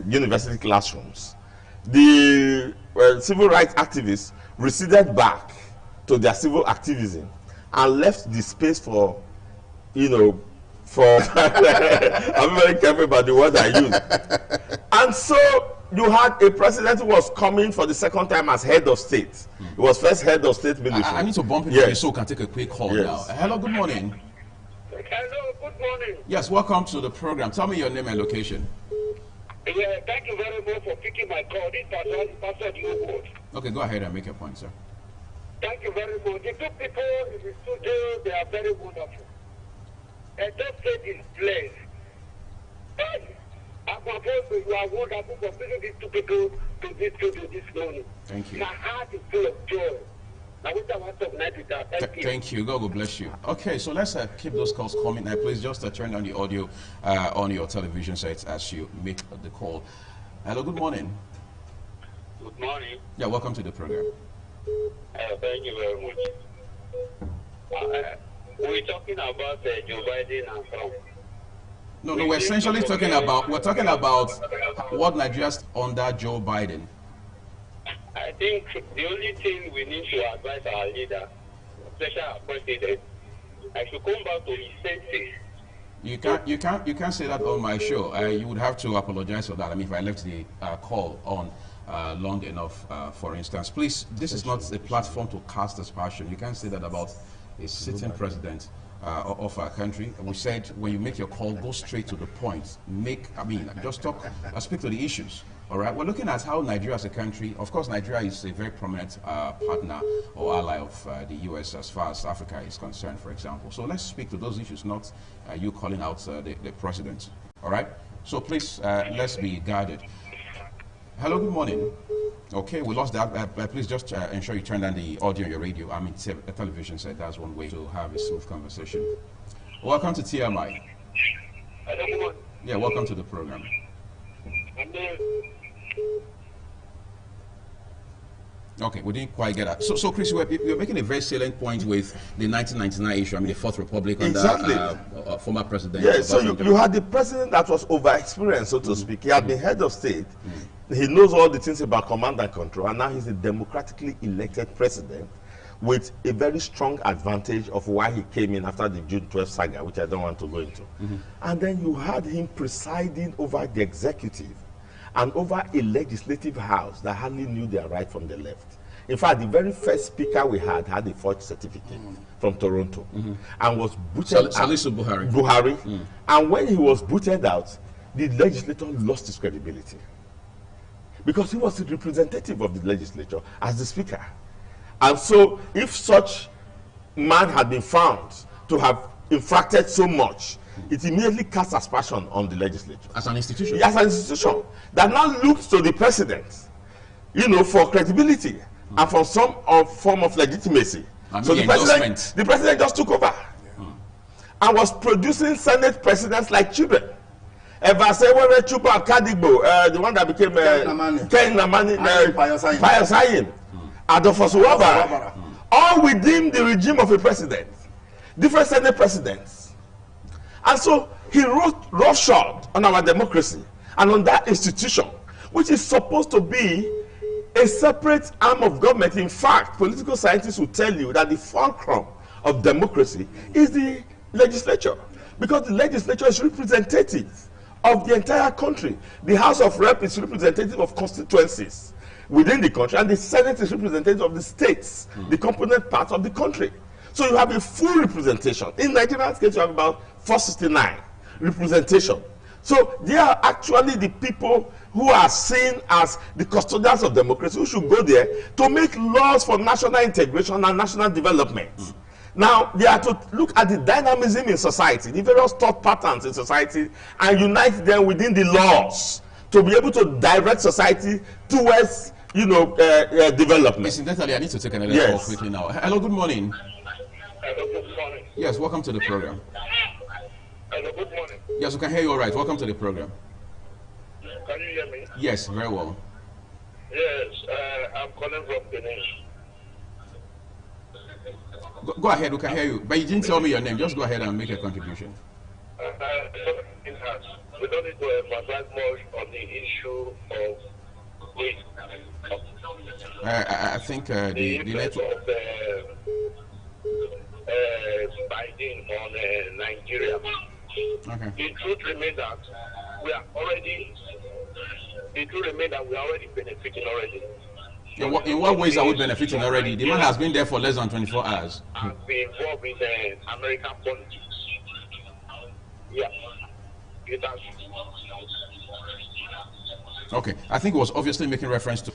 university classrooms. The civil rights activists receded back to their civil activism and left the space for, I'm very careful about the word I use. And so you had a president who was coming for the second time as head of state. He was first head of state military. I need to bump into you so we can take a quick call now. Hello, good morning. Hello, good morning. Yes, welcome to the program. Tell me your name and location. Yeah, thank you very much for picking my call. This is Pastor Newport. Okay, go ahead and make your point, sir. Thank you very much. The 2 people in the studio, they are very wonderful. And just get in place. And I'm You are wonderful for bringing these two people to this morning. Thank you. My heart is full of joy. Thank you. God will bless you. Okay, so let's keep those calls coming. Please just turn on the audio on your television set as you make the call. Hello, good morning. Good morning. Yeah, welcome to the program. Thank you very much. We're talking about Joe Biden and Trump. No, we're essentially talking about what Nigeria's under Joe Biden. I think the only thing we need to advise our leader, especially our president, I should come back to his senses. You can't say that on my show. You would have to apologize for that. I mean, if I left the call on long enough, for instance, please. This is not a platform to cast aspersion. You can't say that about a sitting president of our country. We said when you make your call, go straight to the point. Just talk. Speak to the issues. All right, we're looking at how Nigeria as a country, of course, Nigeria is a very prominent partner or ally of the U.S. as far as Africa is concerned, for example. So let's speak to those issues, not you calling out the president. All right, so please, let's be guarded. Hello, good morning. Okay, we lost that. Please just ensure you turn down the audio on your radio. I mean, a television set. That's one way to have a smooth conversation. Welcome to TMI. Hello. Yeah, welcome to the program. Okay, we didn't quite get that. So Chris, you're making a very salient point with the 1999 issue. I mean, the Fourth Republic under former president. Yes, so you had the president that was over-experienced, so to speak. He had been head of state. He knows all the things about command and control, and now he's a democratically elected president with a very strong advantage of why he came in after the June 12th saga, which I don't want to go into. And then you had him presiding over the executive and over a legislative house that hardly knew their right from the left. In fact, the very first speaker we had a forged certificate from Toronto and was booted out. Salisu Buhari. And when he was booted out, the legislature lost his credibility because he was the representative of the legislature as the speaker. And so if such man had been found to have infracted so much, it immediately casts aspersion on the legislature. As an institution? As an institution that now looks to the president, for credibility and for some form of legitimacy. So the president just took over and was producing Senate presidents like children. Evasewere Chupa Kadigbo, the one that became Ken Namani, Payasayin, Adolphus Wabara, all within the regime of a president, different Senate presidents. And so he wrote roughshod on our democracy and on that institution, which is supposed to be a separate arm of government. In fact, political scientists will tell you that the fulcrum of democracy is the legislature, because the legislature is representative of the entire country. The House of Rep is representative of constituencies within the country, and the Senate is representative of the states, the component parts of the country. So you have a full representation. In Nigeria's case, you have about 469 representation. So they are actually the people who are seen as the custodians of democracy, who should go there to make laws for national integration and national development. Now, they are to look at the dynamism in society, the various thought patterns in society, and unite them within the laws to be able to direct society towards, development. Incidentally, I need to take another call quickly now. Hello, good morning. Hello, good morning. Yes, welcome to the program. Hello, good morning. Yes, we can hear you all right. Welcome to the program. Can you hear me? Yes, very well. Yes, I'm calling from Benin. Go ahead, we can hear you. But you didn't tell me your name. Just go ahead and make a contribution. We don't need to emphasize much on the issue of I think the network of Biden on Nigeria. Okay. The truth remains that we are already benefiting already. In what ways are we benefiting already? The man has been there for less than 24 hours. I've been involved in American politics. Yeah. contributors. Okay, I think it was obviously making reference to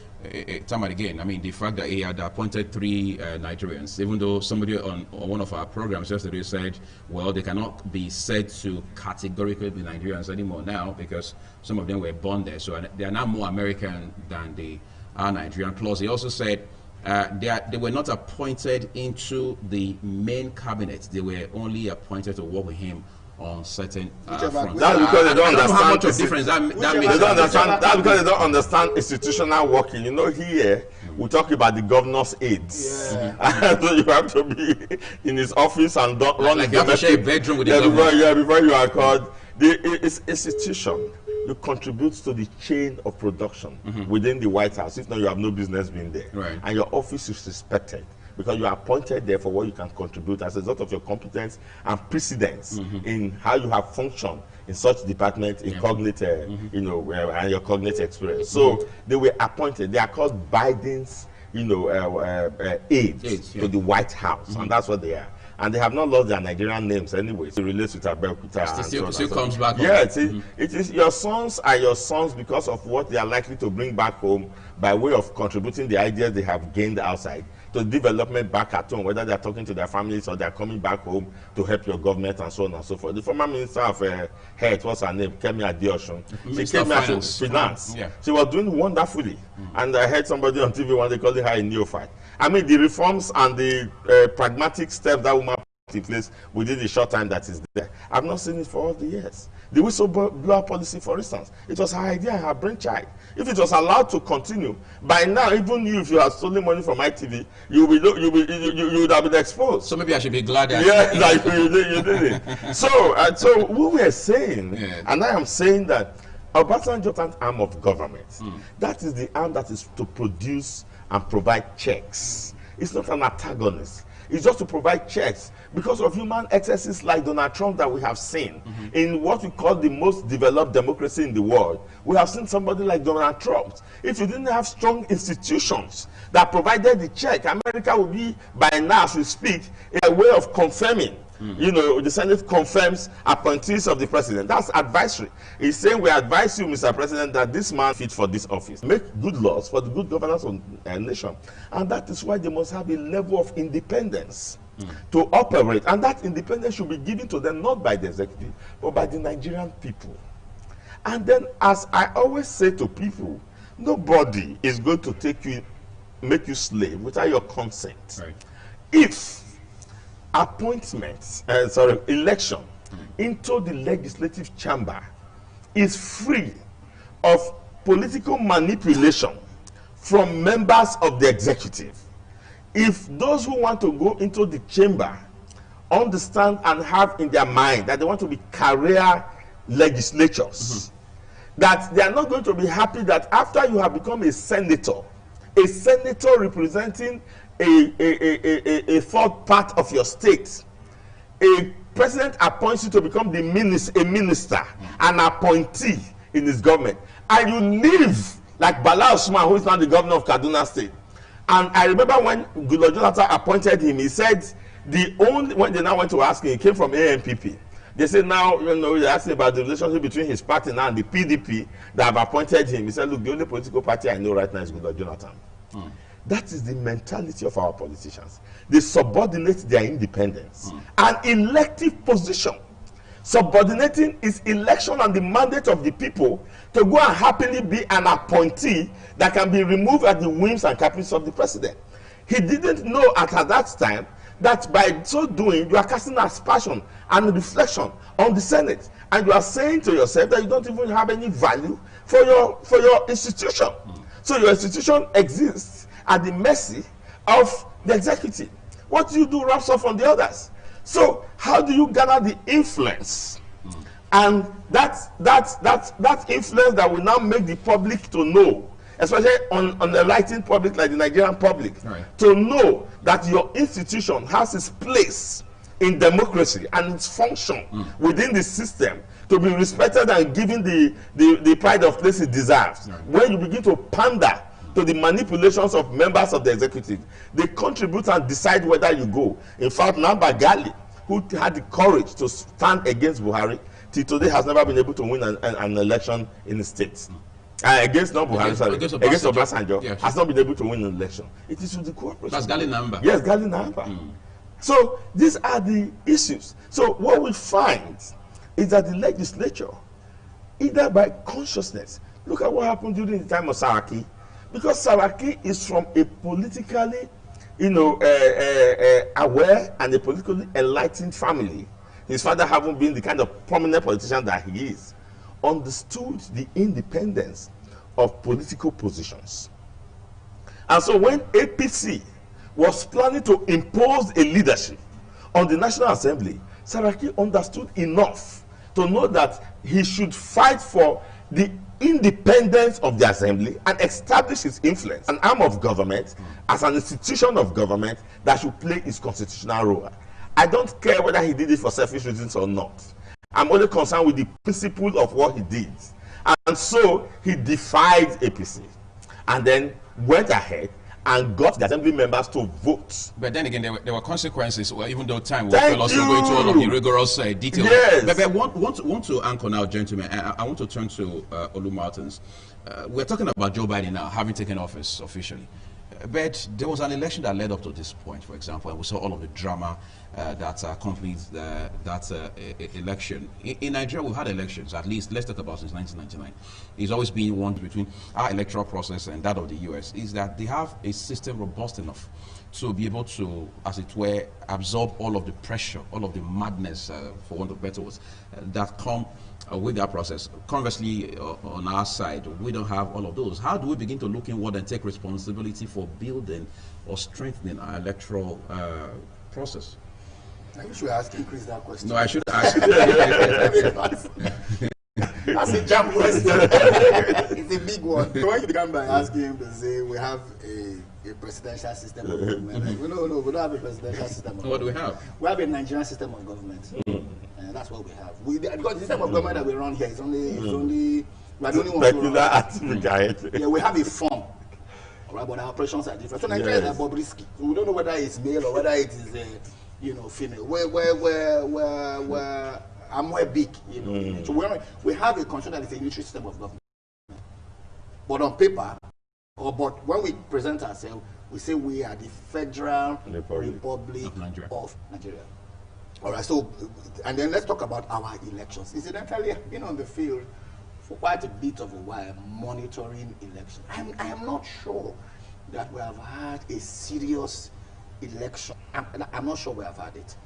time and again. I mean, the fact that he had appointed 3 Nigerians, even though somebody on one of our programs yesterday said, well, they cannot be said to categorically be Nigerians anymore now because some of them were born there, so they are now more American than they are Nigerian. Plus, he also said they were not appointed into the main cabinet; they were only appointed to work with him on certain fronts. That's because they don't understand how much of difference that makes. They don't understand. That's because they don't understand institutional working. You know, here we talk about the governor's aides. Yeah. So you have to be in his office and run like you have to share a bedroom with the governor. Before you are called. It's institution. You contribute to the chain of production within the White House. If not, you have no business being there. Right. And your office is respected, because you are appointed there for what you can contribute as a result of your competence and precedence in how you have functioned in such department, in cognate, you know, and your cognate experience. So they were appointed. They are called Biden's, you know, aides to the White House, and that's what they are. And they have not lost their Nigerian names anyway. It relates with Abeokuta. Still comes back. Yeah, it is. Your sons are your sons because of what they are likely to bring back home by way of contributing the ideas they have gained outside to development back at home, whether they are talking to their families or they are coming back home to help your government and so on and so forth. The former Minister of Health, what's her name? Kemi Adeosun. She came here to finance. Yeah. She was doing wonderfully. And I heard somebody on TV one day calling her a neophyte. I mean, the reforms and the pragmatic steps that woman put in place within the short time that is there, I've not seen it for all the years. The whistleblower policy, for instance, it was her idea and her brainchild. If it was allowed to continue, by now, even you, if you have stolen money from ITV, you would have been exposed. So maybe I should be glad that you did it. So we were saying, and I am saying that Obasanjo is an arm of government. That is the arm that is to produce and provide checks. It's not an antagonist. It's just to provide checks because of human excesses like Donald Trump that we have seen in what we call the most developed democracy in the world. We have seen somebody like Donald Trump. If you didn't have strong institutions that provided the check, America would be, by now as we speak, a way of confirming. You know, the Senate confirms appointees of the president. That's advisory. He's saying, we advise you, Mr. President, that this man fit for this office. Make good laws for the good governance of a nation. And that is why they must have a level of independence to operate. And that independence should be given to them not by the executive, but by the Nigerian people. And then, as I always say to people, nobody is going to make you slave without your consent. Right. If election into the legislative chamber is free of political manipulation from members of the executive, if those who want to go into the chamber understand and have in their mind that they want to be career legislators, that they are not going to be happy that after you have become a senator representing a third part of your state, a president appoints you to become a minister, an appointee in his government, and you live like Bala Usman, who is now the governor of Kaduna State. And I remember when Goodluck Jonathan appointed him, he said when they now went to ask him, he came from ANPP. They said now, you know, they asked him about the relationship between his party now and the PDP that have appointed him. He said, look, the only political party I know right now is Goodluck Jonathan. That is the mentality of our politicians. They subordinate their independence. An elective position. Subordinating is election and the mandate of the people to go and happily be an appointee that can be removed at the whims and caprice of the president. He didn't know at that time that by so doing, you are casting aspersion and reflection on the Senate. And you are saying to yourself that you don't even have any value for your institution. So your institution exists at the mercy of the executive. What you do rubs off on the others. So how do you gather the influence? And that influence that will now make the public to know, especially on the writing public like the Nigerian public, to know that your institution has its place in democracy and its function within the system to be respected and given the pride of place it deserves. When you begin to pander to the manipulations of members of the executive, they contribute and decide whether you go. In fact, Namba Gali, who had the courage to stand against Buhari, till today has never been able to win an election in the state. Against Buhari, against Obasanjo, yes, has not been able to win an election. It is with the cooperation. That's Gali Namba. Yes, Gali Namba. So these are the issues. So what we find is that the legislature, either by consciousness, look at what happened during the time of Saraki, because Saraki is from a politically, aware and a politically enlightened family. His father, having been the kind of prominent politician that he is, understood the independence of political positions. And so when APC was planning to impose a leadership on the National Assembly, Saraki understood enough to know that he should fight for the independence of the assembly and establish his influence, an arm of government, as an institution of government that should play its constitutional role. I don't care whether he did it for selfish reasons or not. I'm only concerned with the principle of what he did. And so he defied APC and then went ahead and got the assembly members to vote. But then again, there were consequences, well, even though time will fail us to go into all of the rigorous details. Yes. But I want to anchor now, gentlemen. I want to turn to Olu Martins. We're talking about Joe Biden now, having taken office officially. But there was an election that led up to this point, for example, and we saw all of the drama that accompanied that election. In Nigeria, we've had elections, at least, let's talk about since 1999. It's always been one between our electoral process and that of the US, is that they have a system robust enough to be able to, as it were, absorb all of the pressure, all of the madness, for want of better words, that come with that process. Conversely, on our side, we don't have all of those. How do we begin to look inward and take responsibility for building or strengthening our electoral process? I wish we ask Chris that question. No, I should ask. That's a jam question. It's a big one. So when you began by asking him to say we have a presidential system of government, like, no, we don't have a presidential system of What government. do we have? We have a Nigerian system of government. That's what we have. Because the system of government that we run here is only we are the only ones. Yeah, we have a form. Right, but our operations are different. So Nigeria is above risky. So we don't know whether it's male or whether it is female. I'm more big, So we have a constitution that is a unitary system of government. But on paper, but when we present ourselves, we say we are the Federal Republic of Nigeria. All right, so, and then let's talk about our elections. Incidentally, I've been on the field for quite a bit of a while, monitoring elections. I am not sure that we have had a serious election. I'm not sure we have had it.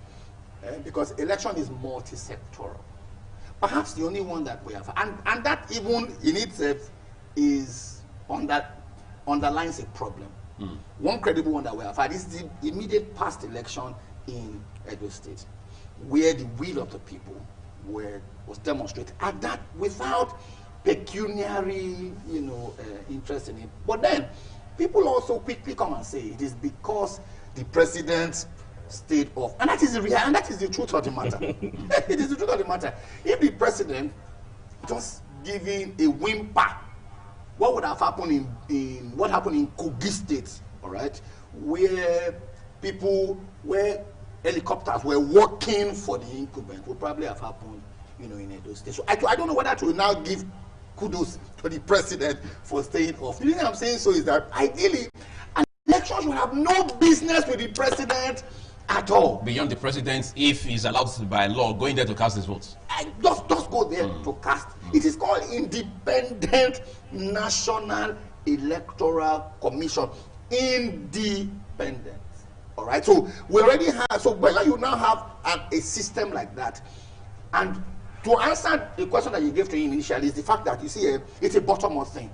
Because election is multi-sectoral. Perhaps the only one that we have, and that even in itself is underlines a problem. One credible one that we have had is the immediate past election in Edo State, where the will of the people was demonstrated, and that without pecuniary, interest in it. But then people also quickly come and say it is because the president stayed off, and that is the truth of the matter. It is the truth of the matter. If the president just giving a whimper, what would have happened in Kogi State, all right, where helicopters were working for the incumbent, would probably have happened, in Edo State. So I don't know whether to now give kudos to the president for staying off. The reason I'm saying so is that ideally, an election should have no business with the president at all. Beyond the president, if he's allowed by law, going there to cast his votes. Just go there to cast. It is called Independent National Electoral Commission. Independent. All right. So we already have. So whether you now have a system like that, and to answer the question that you gave to him initially is the fact that you see it's a bottom-up thing.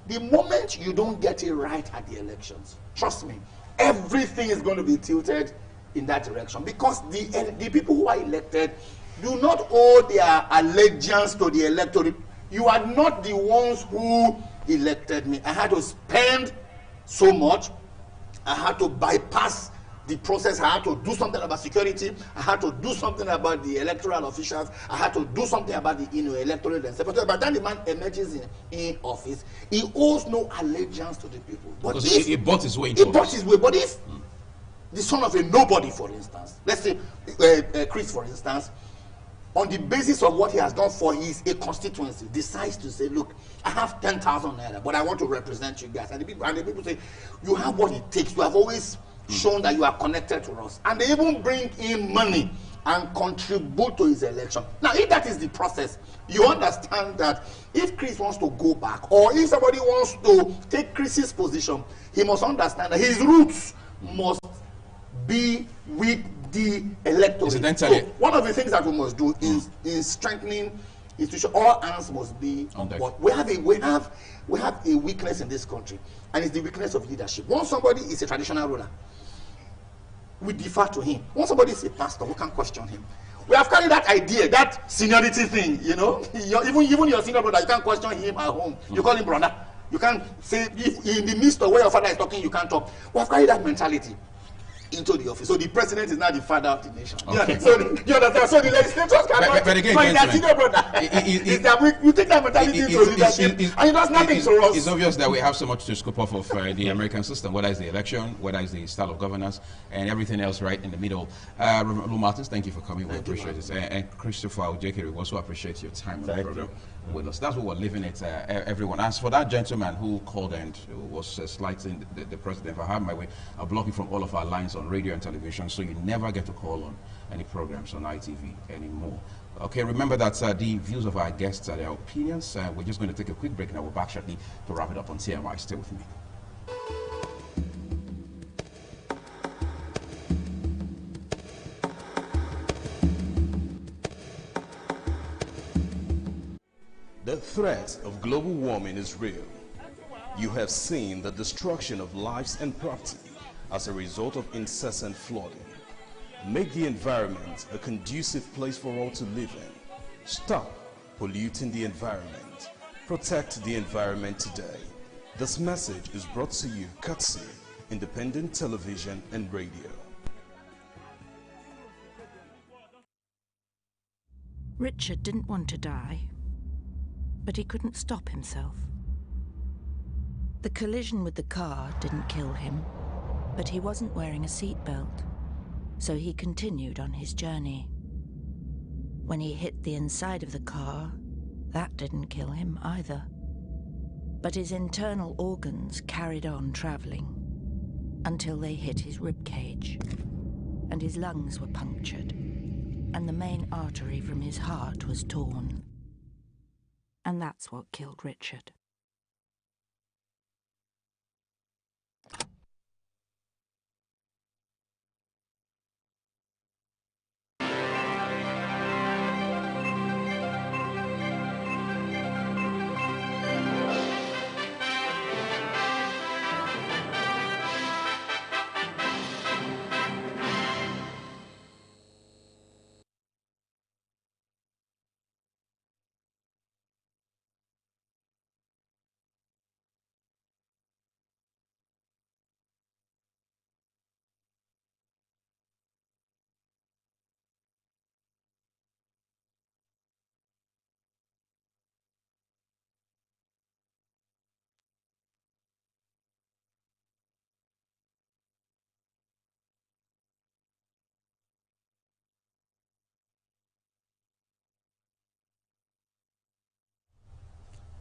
The moment you don't get it right at the elections, trust me, everything is going to be tilted in that direction, because the people who are elected do not owe their allegiance to the electorate. You are not the ones who elected me. I had to spend so much. I had to bypass the process. I had to do something about security. I had to do something about the electoral officials. I had to do something about the electorate and stuff. But by the time the man emerges in office, he owes no allegiance to the people. But because he bought his way. He bought his way. But if the son of a nobody, for instance, let's say Chris, for instance, on the basis of what he has done for his a constituency, decides to say, look, I have 10,000 naira, but I want to represent you guys. And the people say, you have what it takes. You have always shown that you are connected to us. And they even bring in money and contribute to his election. Now, if that is the process, you understand that if Chris wants to go back, or if somebody wants to take Chris's position, he must understand that his roots must be with the electorate. So one of the things that we must do is in strengthening institution. All hands must be on board. We have a weakness in this country, and it's the weakness of leadership. Once somebody is a traditional ruler, we defer to him. Once somebody is a pastor, we can question him. We have carried that idea, that seniority thing, you know. Even your senior brother, you can't question him at home. You call him brother. You can't say, if in the midst of where your father is talking, you can't talk. We have carried that mentality into the office. So the president is now the father of the nation. Okay. So you understand? So the legislators cannot. But again, their senior brother. We take that mentality into leadership, and it does nothing to us. It's obvious that we have so much to scoop off of the American system, whether it's the election, whether it's the style of governance, and everything else right in the middle. Lou Martins, thank you for coming. We appreciate it. And Christopher Ojeke, we also appreciate your time on the program with us. That's what we're living it, everyone. As for that gentleman who called and was slighting the president, if I have my way, I'll block you from all of our lines on radio and television, so you never get to call on any programs on ITV anymore. Okay, remember that the views of our guests are their opinions. We're just going to take a quick break, and we'll back shortly to wrap it up on TMI. Stay with me. The threat of global warming is real. You have seen the destruction of lives and property as a result of incessant flooding. Make the environment a conducive place for all to live in. Stop polluting the environment. Protect the environment today. This message is brought to you courtesy Independent Television and Radio. Richard didn't want to die, but he couldn't stop himself. The collision with the car didn't kill him, but he wasn't wearing a seatbelt, so he continued on his journey. When he hit the inside of the car, that didn't kill him either. But his internal organs carried on traveling until they hit his rib cage, and his lungs were punctured, and the main artery from his heart was torn. And that's what killed Richard.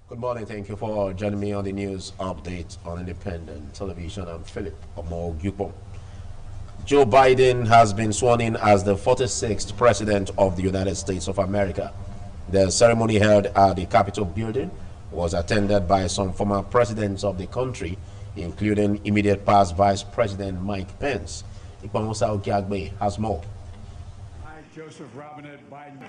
Good morning. Thank you for joining me on the news update on Independent Television. I'm Philip Omogyupo. Joe Biden has been sworn in as the 46th President of the United States of America. The ceremony held at the Capitol building was attended by some former presidents of the country, including immediate past Vice President Mike Pence. Ikwamusa Okiagbe has more. I, Joseph Robinette Biden.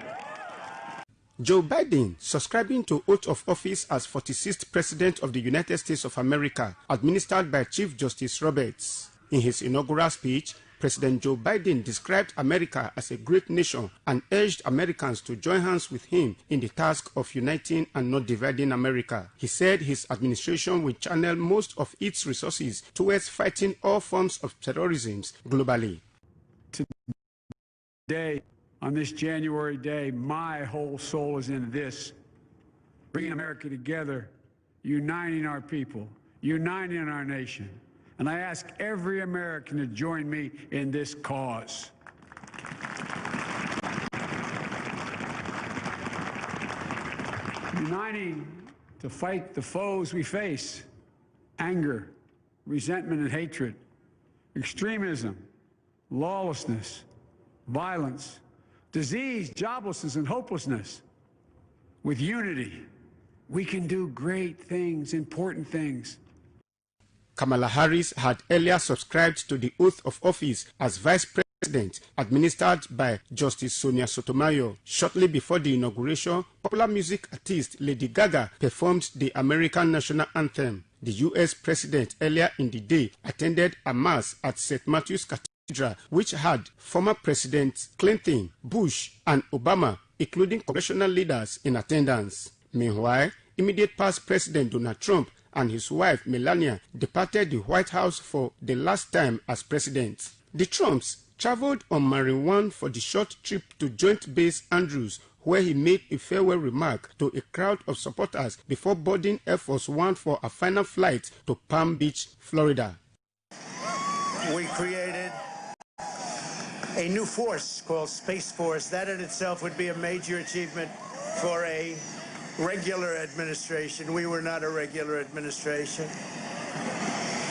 Joe Biden, subscribing to oath of office as 46th President of the United States of America, administered by Chief Justice Roberts. In his inaugural speech, President Joe Biden described America as a great nation and urged Americans to join hands with him in the task of uniting and not dividing America. He said his administration will channel most of its resources towards fighting all forms of terrorism globally. Today, on this January day, my whole soul is in this, bringing America together, uniting our people, uniting our nation. And I ask every American to join me in this cause. Uniting to fight the foes we face: anger, resentment and hatred, extremism, lawlessness, violence, disease, joblessness, and hopelessness. With unity, we can do great things, important things. Kamala Harris had earlier subscribed to the oath of office as Vice President, administered by Justice Sonia Sotomayor. Shortly before the inauguration, popular music artist Lady Gaga performed the American national anthem. The U.S. President earlier in the day attended a mass at St. Matthew's Cathedral, which had former Presidents Clinton, Bush, and Obama, including congressional leaders, in attendance. Meanwhile, immediate past President Donald Trump and his wife Melania departed the White House for the last time as president. The Trumps traveled on Marine One for the short trip to Joint Base Andrews, where he made a farewell remark to a crowd of supporters before boarding Air Force One for a final flight to Palm Beach, Florida. We created a new force called Space Force. That in itself would be a major achievement for a regular administration. We were not a regular administration.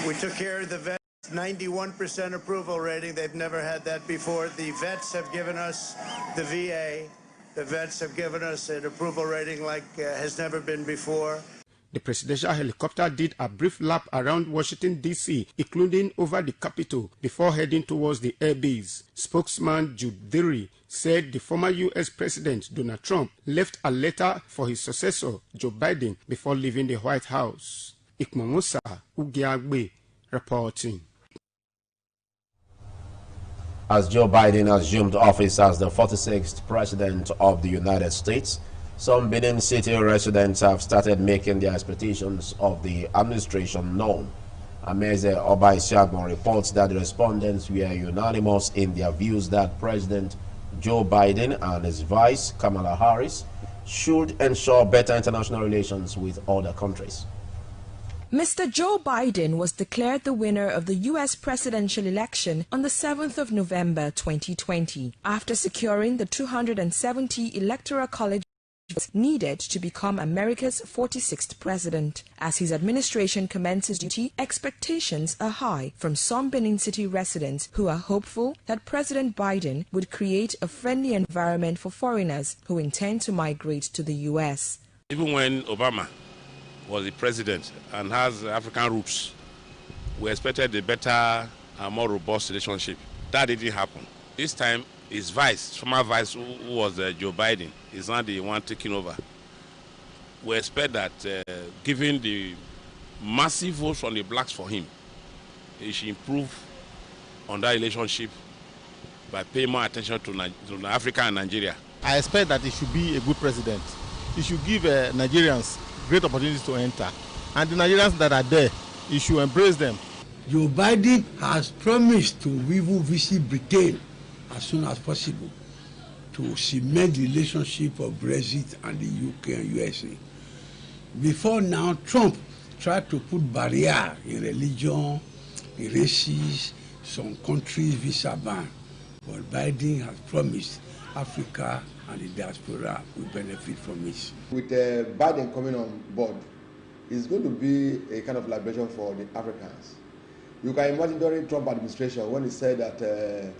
We took care of the vets. 91% approval rating. They've never had that before. The vets have given us, the VA, the vets have given us an approval rating like has never been before. The presidential helicopter did a brief lap around Washington, D.C., including over the Capitol, before heading towards the air base. Spokesman Jude Deary said the former U.S. President Donald Trump left a letter for his successor, Joe Biden, before leaving the White House. Ikmamusa Ugiagbe reporting. As Joe Biden assumed office as the 46th President of the United States, some Benin City residents have started making their expectations of the administration known. Ameze Obaisiagbon reports that the respondents were unanimous in their views that President Joe Biden and his vice, Kamala Harris, should ensure better international relations with other countries. Mr. Joe Biden was declared the winner of the U.S. presidential election on the 7th of November 2020 after securing the 270 Electoral College votes needed to become America's 46th president. As his administration commences duty, expectations are high from some Benin City residents who are hopeful that President Biden would create a friendly environment for foreigners who intend to migrate to the U.S. Even when Obama was the president and has African roots, we expected a better and more robust relationship. That didn't happen. This time, his vice, former vice, who was Joe Biden, is not the one taking over. We expect that, given the massive votes from the blacks for him, he should improve on that relationship by paying more attention to Africa and Nigeria. I expect that he should be a good president. He should give Nigerians great opportunities to enter, and the Nigerians that are there, you should embrace them. Joe Biden has promised to even visit Britain as soon as possible to cement the relationship of Brexit and the UK and USA. Before now, Trump tried to put barrier in religion, in races, some countries visa ban, but Biden has promised Africa and the diaspora will benefit from it. With Biden coming on board, it's going to be a kind of liberation for the Africans. You can imagine during Trump administration when he said that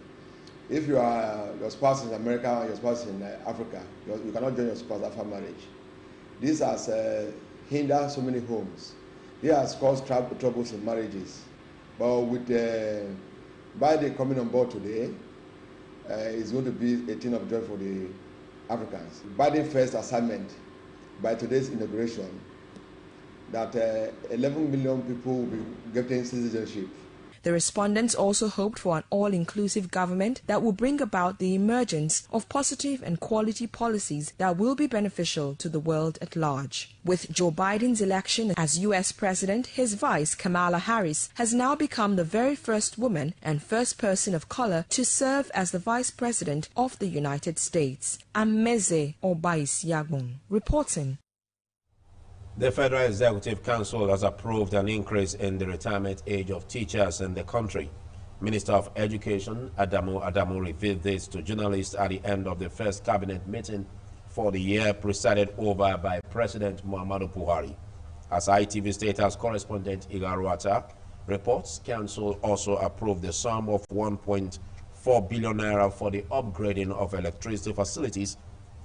if your spouse is in America and your spouse is in Africa, you cannot join your spouse after marriage. This has hindered so many homes. It has caused troubles in marriages. But with Biden coming on board today, it's going to be a thing of joy for the Africans. Biden's first assignment by today's inauguration that 11 million people will be getting citizenship. The respondents also hoped for an all-inclusive government that will bring about the emergence of positive and quality policies that will be beneficial to the world at large. With Joe Biden's election as U.S. President, his vice, Kamala Harris, has now become the very first woman and first person of color to serve as the Vice President of the United States. Ameze Obaisiagbon reporting. The Federal Executive Council has approved an increase in the retirement age of teachers in the country. Minister of Education Adamu revealed this to journalists at the end of the first cabinet meeting for the year presided over by President Muhammadu Buhari. As ITV Status correspondent Igaruata reports, Council also approved the sum of 1.4 billion naira for the upgrading of electricity facilities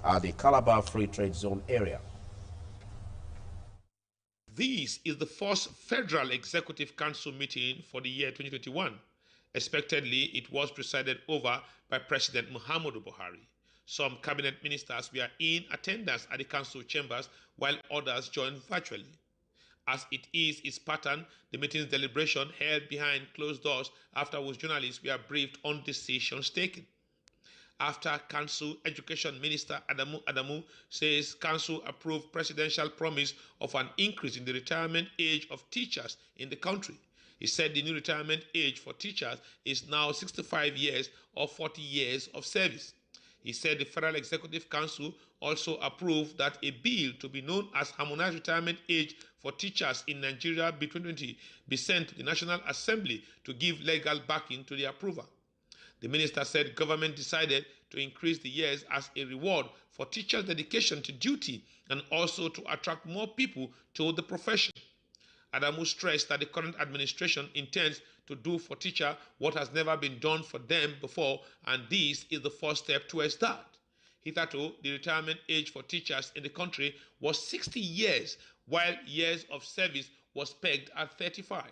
at the Calabar Free Trade Zone area. This is the first Federal Executive Council meeting for the year 2021. Expectedly, it was presided over by President Muhammadu Buhari. Some cabinet ministers were in attendance at the council chambers, while others joined virtually. As it is its pattern, the meeting's deliberation held behind closed doors, afterwards journalists were briefed on decisions taken. After Council Education Minister Adamu says Council approved presidential promise of an increase in the retirement age of teachers in the country. He said the new retirement age for teachers is now 65 years or 40 years of service. He said the Federal Executive Council also approved that a bill to be known as Harmonized Retirement Age for Teachers in Nigeria B2020 be sent to the National Assembly to give legal backing to the approval. The minister said government decided to increase the years as a reward for teachers' dedication to duty and also to attract more people to the profession. Adamu stressed that the current administration intends to do for teachers what has never been done for them before, and this is the first step towards that. Hitherto, the retirement age for teachers in the country was 60 years, while years of service was pegged at 35.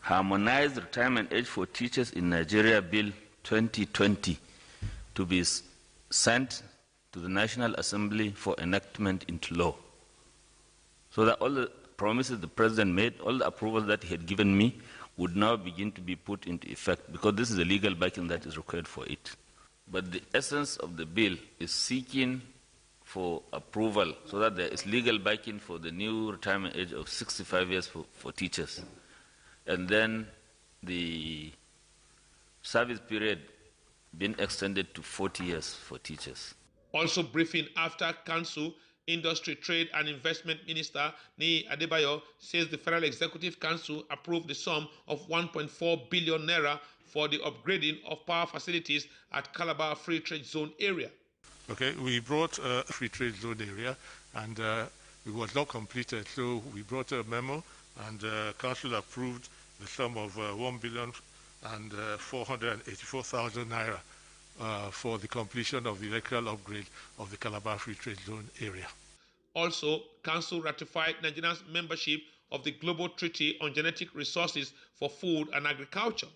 Harmonized retirement age for teachers in Nigeria Bill 2020 to be sent to the National Assembly for enactment into law, so that all the promises the President made, all the approvals that he had given me, would now begin to be put into effect, because this is the legal backing that is required for it. But the essence of the bill is seeking for approval so that there is legal backing for the new retirement age of 65 years for teachers. And then the service period being extended to 40 years for teachers. Also briefing after Council, Industry, Trade and Investment Minister Niyi Adebayo says the Federal Executive Council approved the sum of 1.4 billion naira for the upgrading of power facilities at Calabar Free Trade Zone area. Okay, we brought a free trade zone area, and it was not completed, so we brought a memo, and Council approved the sum of 1,484,000 naira for the completion of the electrical upgrade of the Calabar Free Trade Zone area. Also, Council ratified Nigeria's membership of the Global Treaty on Genetic Resources for Food and Agriculture.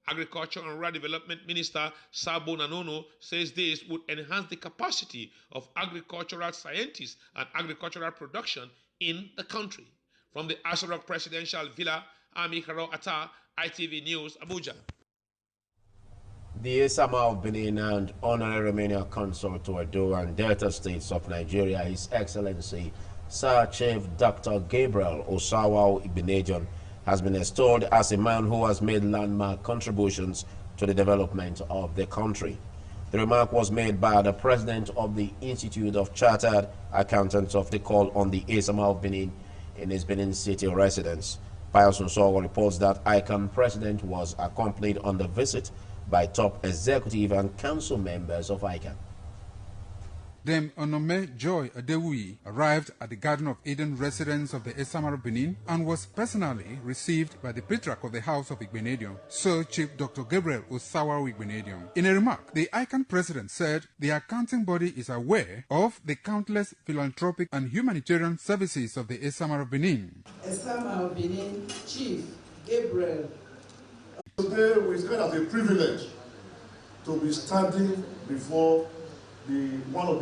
Agriculture and Rural Development Minister Sabo Nanono says this would enhance the capacity of agricultural scientists and agricultural production in the country. From the Aso Rock Presidential Villa, Ami Karo Atta, ITV News, Abuja. The Esama of Benin and Honorary Romanian Consul to Edo and Delta States of Nigeria, His Excellency Sir Chief Dr. Gabriel Osawa Igbenedion, has been extolled as a man who has made landmark contributions to the development of the country. The remark was made by the president of the Institute of Chartered Accountants of the call on the Esama of Benin in his Benin City residence. Pius Nsogo reports that ICAN president was accompanied on the visit by top executive and council members of ICAN. Dame Onome Joy Adewuyi arrived at the Garden of Eden residence of the Esama of Benin and was personally received by the Patriarch of the House of Igbenedion, Sir Chief Dr. Gabriel Osawa Igbenedion. In a remark, the ICAN president said the accounting body is aware of the countless philanthropic and humanitarian services of the Esama of Benin. Esama of Benin Chief Gabriel. Today we see it as a privilege to be standing before one of the